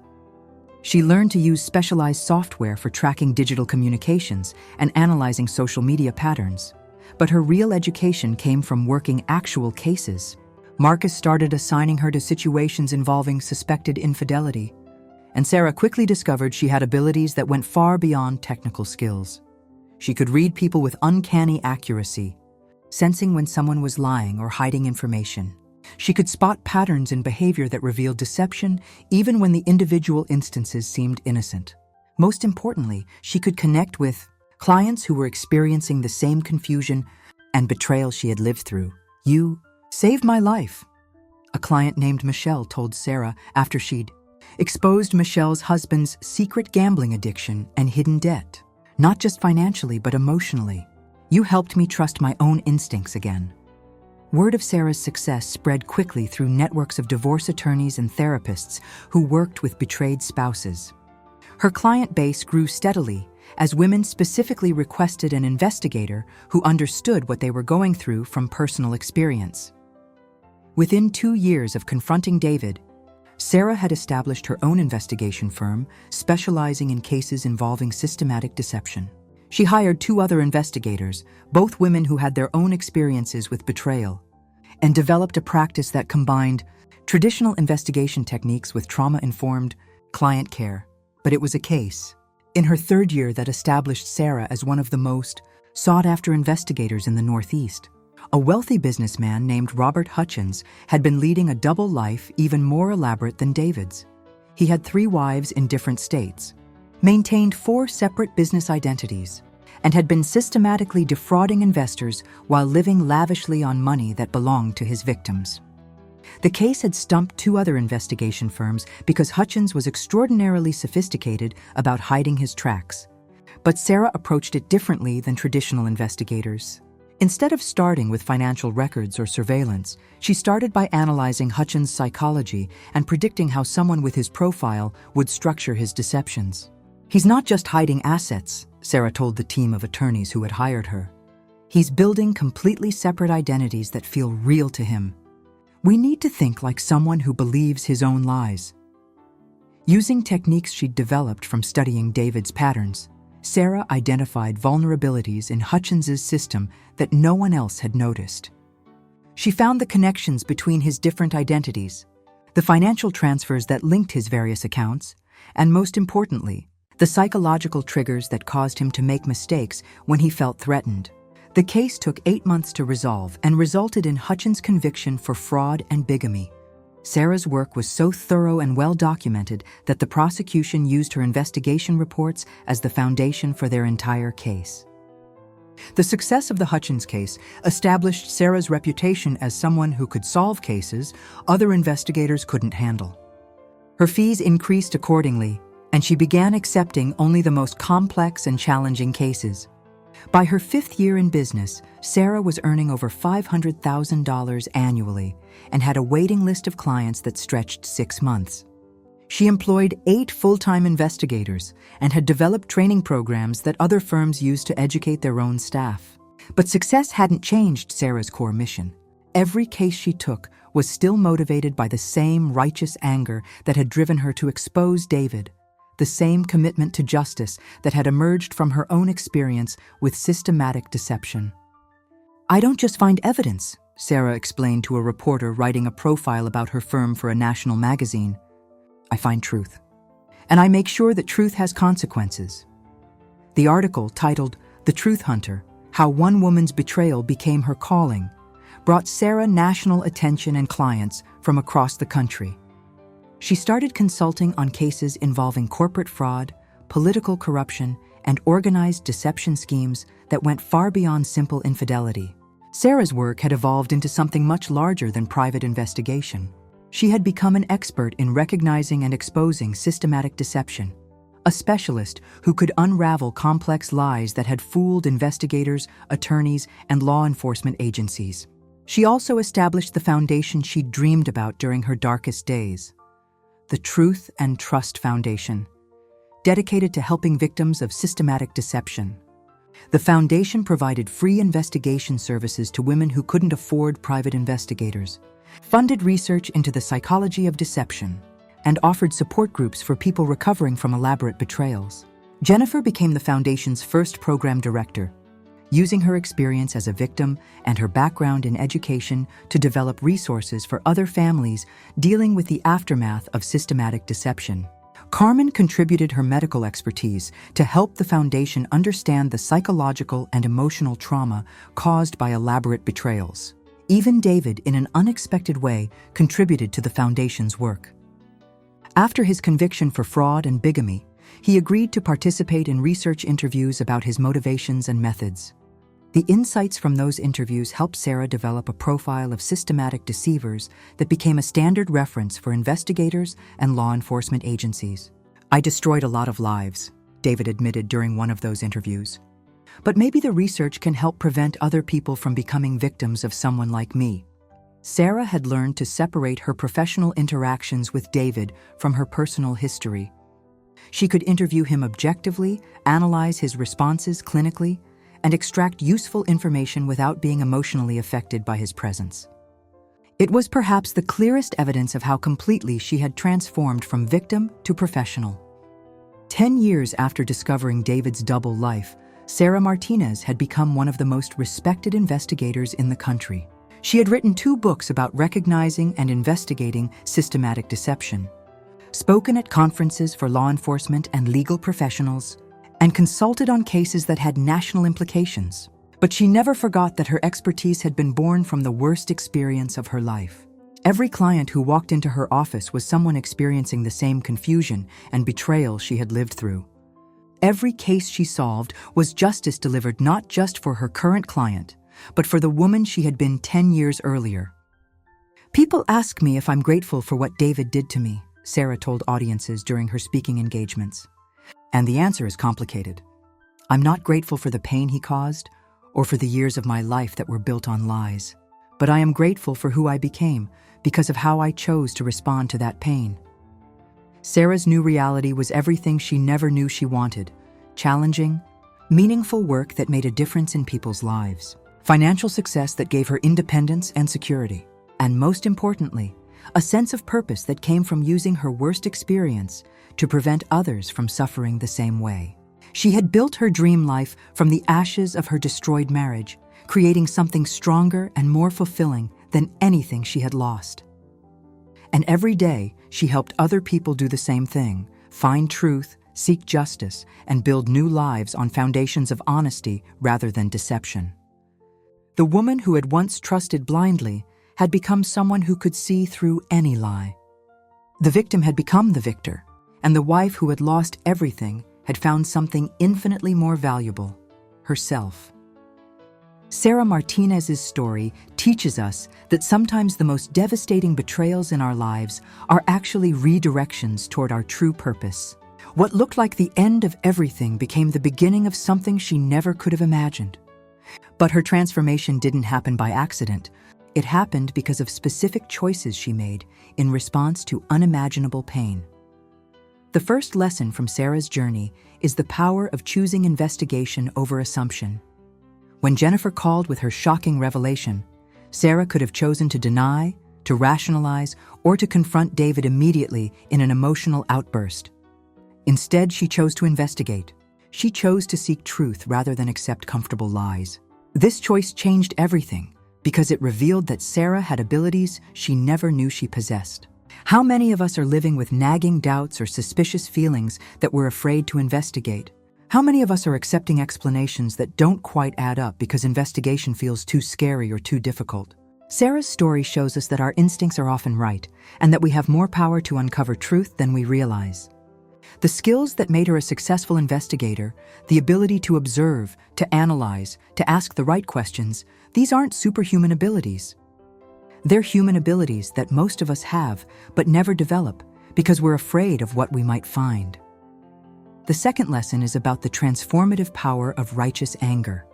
She learned to use specialized software for tracking digital communications and analyzing social media patterns. But her real education came from working actual cases. Marcus started assigning her to situations involving suspected infidelity, and Sarah quickly discovered she had abilities that went far beyond technical skills. She could read people with uncanny accuracy, sensing when someone was lying or hiding information. She could spot patterns in behavior that revealed deception even when the individual instances seemed innocent. Most importantly, she could connect with clients who were experiencing the same confusion and betrayal she had lived through. You saved my life, a client named Michelle told Sarah after she'd exposed Michelle's husband's secret gambling addiction and hidden debt. Not just financially, but emotionally. You helped me trust my own instincts again. Word of Sarah's success spread quickly through networks of divorce attorneys and therapists who worked with betrayed spouses. Her client base grew steadily as women specifically requested an investigator who understood what they were going through from personal experience. Within 2 years of confronting David, Sarah had established her own investigation firm specializing in cases involving systematic deception. She hired 2 other investigators, both women who had their own experiences with betrayal, and developed a practice that combined traditional investigation techniques with trauma-informed client care. But it was a case in her 3rd year that established Sarah as one of the most sought-after investigators in the Northeast. A wealthy businessman named Robert Hutchins had been leading a double life even more elaborate than David's. He had 3 wives in different states, maintained 4 separate business identities, and had been systematically defrauding investors while living lavishly on money that belonged to his victims. The case had stumped 2 other investigation firms because Hutchins was extraordinarily sophisticated about hiding his tracks. But Sarah approached it differently than traditional investigators. Instead of starting with financial records or surveillance, she started by analyzing Hutchins' psychology and predicting how someone with his profile would structure his deceptions. He's not just hiding assets, Sarah told the team of attorneys who had hired her. He's building completely separate identities that feel real to him. We need to think like someone who believes his own lies. Using techniques she'd developed from studying David's patterns, Sarah identified vulnerabilities in Hutchins's system that no one else had noticed. She found the connections between his different identities, the financial transfers that linked his various accounts, and most importantly, the psychological triggers that caused him to make mistakes when he felt threatened. The case took 8 months to resolve and resulted in Hutchins' conviction for fraud and bigamy. Sarah's work was so thorough and well documented that the prosecution used her investigation reports as the foundation for their entire case. The success of the Hutchins case established Sarah's reputation as someone who could solve cases other investigators couldn't handle. Her fees increased accordingly, and she began accepting only the most complex and challenging cases. By her 5th year in business, Sarah was earning over $500,000 annually and had a waiting list of clients that stretched 6 months. She employed 8 full-time investigators and had developed training programs that other firms used to educate their own staff. But success hadn't changed Sarah's core mission. Every case she took was still motivated by the same righteous anger that had driven her to expose David, the same commitment to justice that had emerged from her own experience with systematic deception. "I don't just find evidence," Sarah explained to a reporter writing a profile about her firm for a national magazine. "I find truth. And I make sure that truth has consequences." The article, titled "The Truth Hunter: How One Woman's Betrayal Became Her Calling," brought Sarah national attention and clients from across the country. She started consulting on cases involving corporate fraud, political corruption, and organized deception schemes that went far beyond simple infidelity. Sarah's work had evolved into something much larger than private investigation. She had become an expert in recognizing and exposing systematic deception, a specialist who could unravel complex lies that had fooled investigators, attorneys, and law enforcement agencies. She also established the foundation she'd dreamed about during her darkest days, the Truth and Trust Foundation, dedicated to helping victims of systematic deception. The foundation provided free investigation services to women who couldn't afford private investigators, funded research into the psychology of deception, and offered support groups for people recovering from elaborate betrayals. Jennifer became the foundation's first program director, using her experience as a victim and her background in education to develop resources for other families dealing with the aftermath of systematic deception. Carmen contributed her medical expertise to help the foundation understand the psychological and emotional trauma caused by elaborate betrayals. Even David, in an unexpected way, contributed to the foundation's work. After his conviction for fraud and bigamy, he agreed to participate in research interviews about his motivations and methods. The insights from those interviews helped Sarah develop a profile of systematic deceivers that became a standard reference for investigators and law enforcement agencies. "I destroyed a lot of lives," David admitted during one of those interviews. "But maybe the research can help prevent other people from becoming victims of someone like me." Sarah had learned to separate her professional interactions with David from her personal history. She could interview him objectively, analyze his responses clinically, and extract useful information without being emotionally affected by his presence. It was perhaps the clearest evidence of how completely she had transformed from victim to professional. 10 years after discovering David's double life, Sarah Martinez had become one of the most respected investigators in the country. She had written 2 books about recognizing and investigating systematic deception, spoken at conferences for law enforcement and legal professionals, and consulted on cases that had national implications. But she never forgot that her expertise had been born from the worst experience of her life. Every client who walked into her office was someone experiencing the same confusion and betrayal she had lived through. Every case she solved was justice delivered not just for her current client, but for the woman she had been 10 years earlier. "People ask me if I'm grateful for what David did to me," Sarah told audiences during her speaking engagements. "And the answer is complicated. I'm not grateful for the pain he caused or for the years of my life that were built on lies. But I am grateful for who I became because of how I chose to respond to that pain." Sarah's new reality was everything she never knew she wanted: challenging, meaningful work that made a difference in people's lives, financial success that gave her independence and security, and most importantly, a sense of purpose that came from using her worst experience to prevent others from suffering the same way. She had built her dream life from the ashes of her destroyed marriage, creating something stronger and more fulfilling than anything she had lost. And every day, she helped other people do the same thing, find truth, seek justice, and build new lives on foundations of honesty rather than deception. The woman who had once trusted blindly had become someone who could see through any lie. The victim had become the victor, and the wife who had lost everything had found something infinitely more valuable: herself. Sarah Martinez's story teaches us that sometimes the most devastating betrayals in our lives are actually redirections toward our true purpose. What looked like the end of everything became the beginning of something she never could have imagined. But her transformation didn't happen by accident. It happened because of specific choices she made in response to unimaginable pain. The first lesson from Sarah's journey is the power of choosing investigation over assumption. When Jennifer called with her shocking revelation, Sarah could have chosen to deny, to rationalize, or to confront David immediately in an emotional outburst. Instead, she chose to investigate. She chose to seek truth rather than accept comfortable lies. This choice changed everything because it revealed that Sarah had abilities she never knew she possessed. How many of us are living with nagging doubts or suspicious feelings that we're afraid to investigate? How many of us are accepting explanations that don't quite add up because investigation feels too scary or too difficult? Sarah's story shows us that our instincts are often right and that we have more power to uncover truth than we realize. The skills that made her a successful investigator, the ability to observe, to analyze, to ask the right questions, these aren't superhuman abilities. They're human abilities that most of us have but never develop because we're afraid of what we might find. The second lesson is about the transformative power of righteous anger.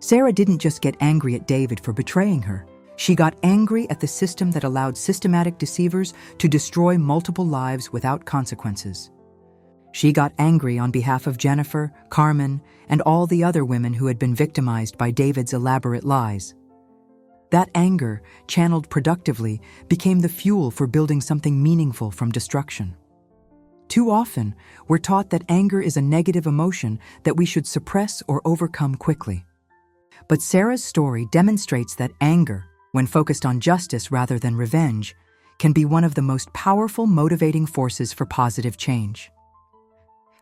Sarah didn't just get angry at David for betraying her. She got angry at the system that allowed systematic deceivers to destroy multiple lives without consequences. She got angry on behalf of Jennifer, Carmen, and all the other women who had been victimized by David's elaborate lies. That anger, channeled productively, became the fuel for building something meaningful from destruction. Too often, we're taught that anger is a negative emotion that we should suppress or overcome quickly. But Sarah's story demonstrates that anger, when focused on justice rather than revenge, can be one of the most powerful motivating forces for positive change.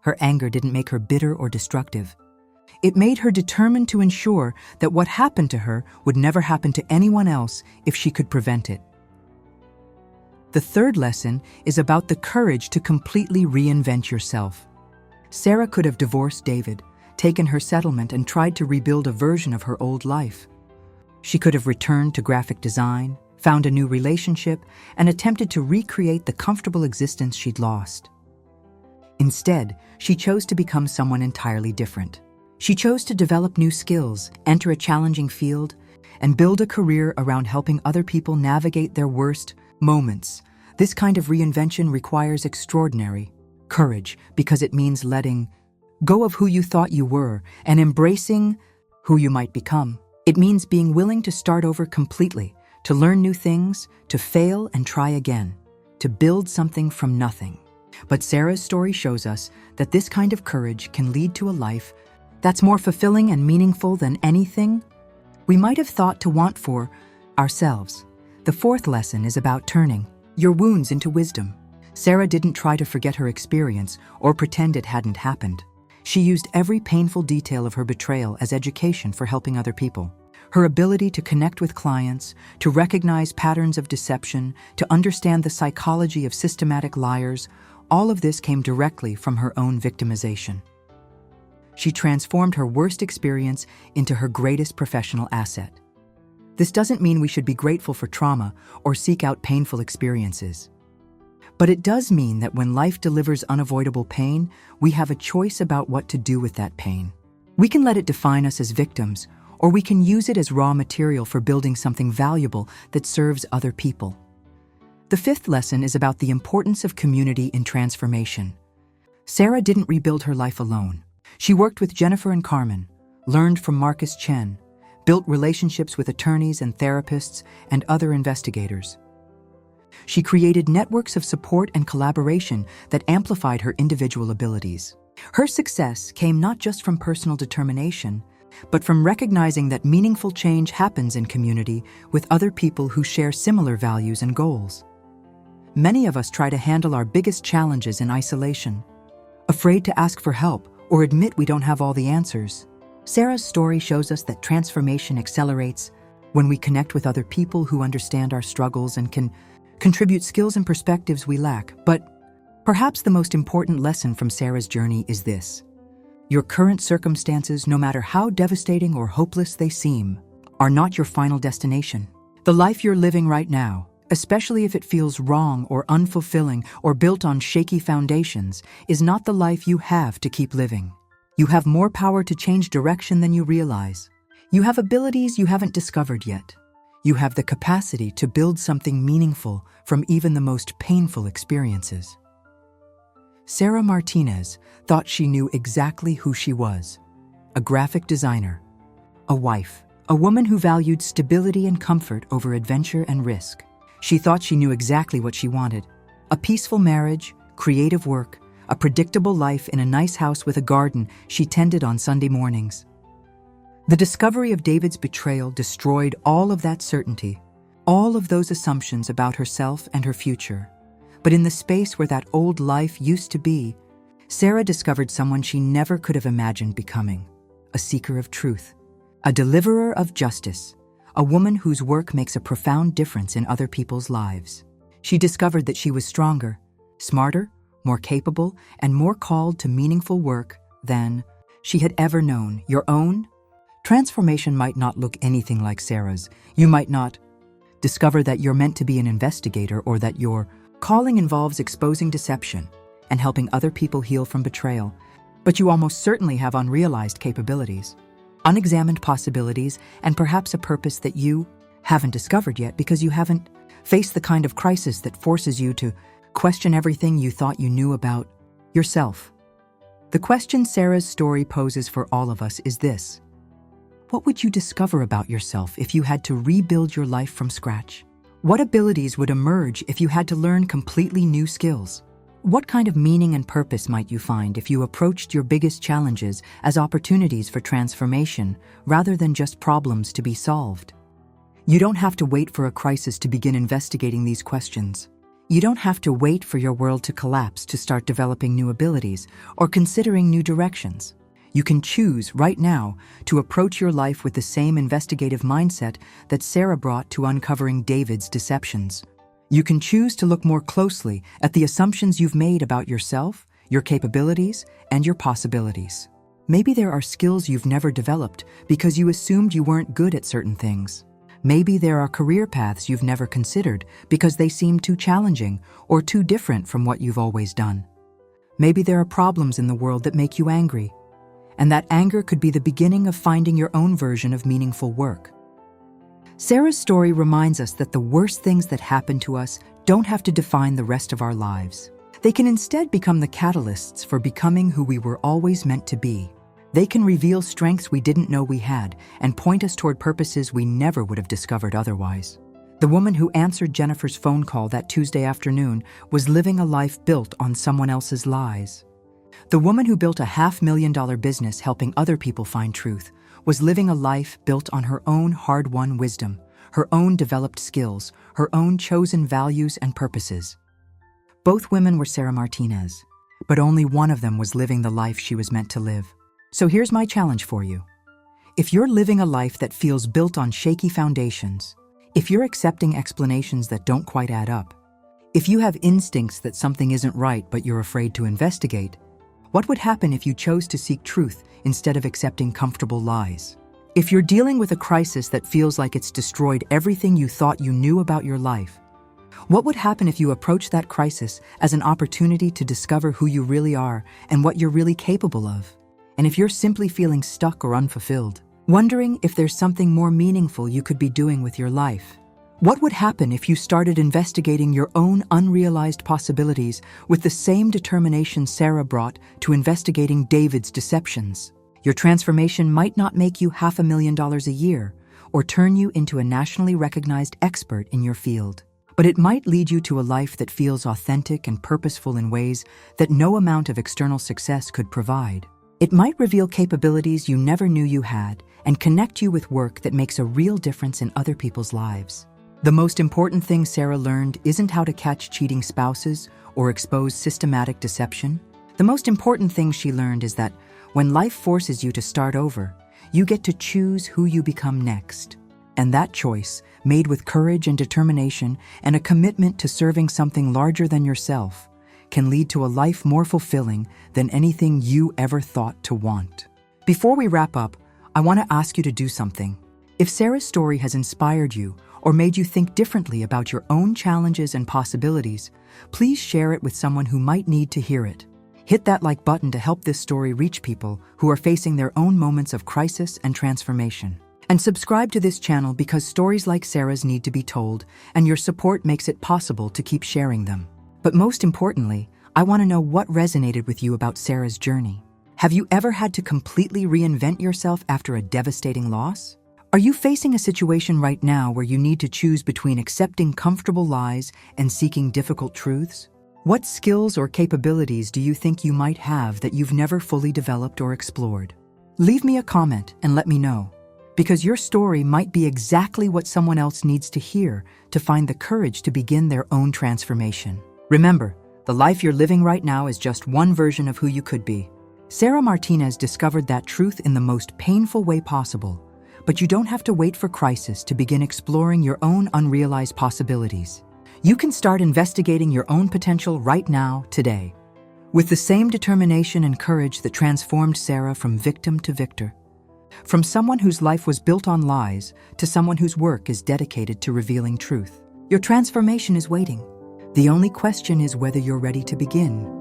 Her anger didn't make her bitter or destructive. It made her determined to ensure that what happened to her would never happen to anyone else if she could prevent it. The third lesson is about the courage to completely reinvent yourself. Sarah could have divorced David, taken her settlement, and tried to rebuild a version of her old life. She could have returned to graphic design, found a new relationship, and attempted to recreate the comfortable existence she'd lost. Instead, she chose to become someone entirely different. She chose to develop new skills, enter a challenging field, and build a career around helping other people navigate their worst moments. This kind of reinvention requires extraordinary courage because it means letting go of who you thought you were and embracing who you might become. It means being willing to start over completely, to learn new things, to fail and try again, to build something from nothing. But Sarah's story shows us that this kind of courage can lead to a life that's more fulfilling and meaningful than anything we might have thought to want for ourselves. The fourth lesson is about turning your wounds into wisdom. Sarah didn't try to forget her experience or pretend it hadn't happened. She used every painful detail of her betrayal as education for helping other people. Her ability to connect with clients, to recognize patterns of deception, to understand the psychology of systematic liars, all of this came directly from her own victimization. She transformed her worst experience into her greatest professional asset. This doesn't mean we should be grateful for trauma or seek out painful experiences. But it does mean that when life delivers unavoidable pain, we have a choice about what to do with that pain. We can let it define us as victims, or we can use it as raw material for building something valuable that serves other people. The fifth lesson is about the importance of community in transformation. Sarah didn't rebuild her life alone. She worked with Jennifer and Carmen, learned from Marcus Chen, built relationships with attorneys and therapists and other investigators. She created networks of support and collaboration that amplified her individual abilities. Her success came not just from personal determination, but from recognizing that meaningful change happens in community with other people who share similar values and goals. Many of us try to handle our biggest challenges in isolation, afraid to ask for help or admit we don't have all the answers. Sarah's story shows us that transformation accelerates when we connect with other people who understand our struggles and can contribute skills and perspectives we lack. But perhaps the most important lesson from Sarah's journey is this: your current circumstances, no matter how devastating or hopeless they seem, are not your final destination. The life you're living right now, especially if it feels wrong or unfulfilling or built on shaky foundations, is not the life you have to keep living. You have more power to change direction than you realize. You have abilities you haven't discovered yet. You have the capacity to build something meaningful from even the most painful experiences. Sarah Martinez thought she knew exactly who she was: a graphic designer, a wife, a woman who valued stability and comfort over adventure and risk. She thought she knew exactly what she wanted: a peaceful marriage, creative work, a predictable life in a nice house with a garden she tended on Sunday mornings. The discovery of David's betrayal destroyed all of that certainty, all of those assumptions about herself and her future. But in the space where that old life used to be, Sarah discovered someone she never could have imagined becoming: a seeker of truth, a deliverer of justice, a woman whose work makes a profound difference in other people's lives. She discovered that she was stronger, smarter, more capable, and more called to meaningful work than she had ever known. Your own transformation might not look anything like Sarah's. You might not discover that you're meant to be an investigator, or that your calling involves exposing deception and helping other people heal from betrayal. But you almost certainly have unrealized capabilities, unexamined possibilities, and perhaps a purpose that you haven't discovered yet because you haven't faced the kind of crisis that forces you to question everything you thought you knew about yourself. The question Sarah's story poses for all of us is this: what would you discover about yourself if you had to rebuild your life from scratch? What abilities would emerge if you had to learn completely new skills? What kind of meaning and purpose might you find if you approached your biggest challenges as opportunities for transformation rather than just problems to be solved? You don't have to wait for a crisis to begin investigating these questions. You don't have to wait for your world to collapse to start developing new abilities or considering new directions. You can choose right now to approach your life with the same investigative mindset that Sarah brought to uncovering David's deceptions. You can choose to look more closely at the assumptions you've made about yourself, your capabilities, and your possibilities. Maybe there are skills you've never developed because you assumed you weren't good at certain things. Maybe there are career paths you've never considered because they seem too challenging or too different from what you've always done. Maybe there are problems in the world that make you angry, and that anger could be the beginning of finding your own version of meaningful work. Sarah's story reminds us that the worst things that happen to us don't have to define the rest of our lives. They can instead become the catalysts for becoming who we were always meant to be. They can reveal strengths we didn't know we had and point us toward purposes we never would have discovered otherwise. The woman who answered Jennifer's phone call that Tuesday afternoon was living a life built on someone else's lies. The woman who built a $500,000 business helping other people find truth was living a life built on her own hard-won wisdom, her own developed skills, her own chosen values and purposes. Both women were Sarah Martinez, but only one of them was living the life she was meant to live. So here's my challenge for you. If you're living a life that feels built on shaky foundations, if you're accepting explanations that don't quite add up, if you have instincts that something isn't right but you're afraid to investigate, what would happen if you chose to seek truth instead of accepting comfortable lies? If you're dealing with a crisis that feels like it's destroyed everything you thought you knew about your life, what would happen if you approach that crisis as an opportunity to discover who you really are and what you're really capable of? And if you're simply feeling stuck or unfulfilled, wondering if there's something more meaningful you could be doing with your life, what would happen if you started investigating your own unrealized possibilities with the same determination Sarah brought to investigating David's deceptions? Your transformation might not make you $500,000 a year or turn you into a nationally recognized expert in your field, but it might lead you to a life that feels authentic and purposeful in ways that no amount of external success could provide. It might reveal capabilities you never knew you had and connect you with work that makes a real difference in other people's lives. The most important thing Sarah learned isn't how to catch cheating spouses or expose systematic deception. The most important thing she learned is that when life forces you to start over, you get to choose who you become next. And that choice, made with courage and determination and a commitment to serving something larger than yourself, can lead to a life more fulfilling than anything you ever thought to want. Before we wrap up, I want to ask you to do something. If Sarah's story has inspired you or made you think differently about your own challenges and possibilities, please share it with someone who might need to hear it. Hit that like button to help this story reach people who are facing their own moments of crisis and transformation. And subscribe to this channel because stories like Sarah's need to be told, and your support makes it possible to keep sharing them. But most importantly, I want to know what resonated with you about Sarah's journey. Have you ever had to completely reinvent yourself after a devastating loss? Are you facing a situation right now where you need to choose between accepting comfortable lies and seeking difficult truths? What skills or capabilities do you think you might have that you've never fully developed or explored? Leave me a comment and let me know, because your story might be exactly what someone else needs to hear to find the courage to begin their own transformation. Remember, the life you're living right now is just one version of who you could be. Sarah Martinez discovered that truth in the most painful way possible, but you don't have to wait for crisis to begin exploring your own unrealized possibilities. You can start investigating your own potential right now, today. With the same determination and courage that transformed Sarah from victim to victor. From someone whose life was built on lies to someone whose work is dedicated to revealing truth. Your transformation is waiting. The only question is whether you're ready to begin.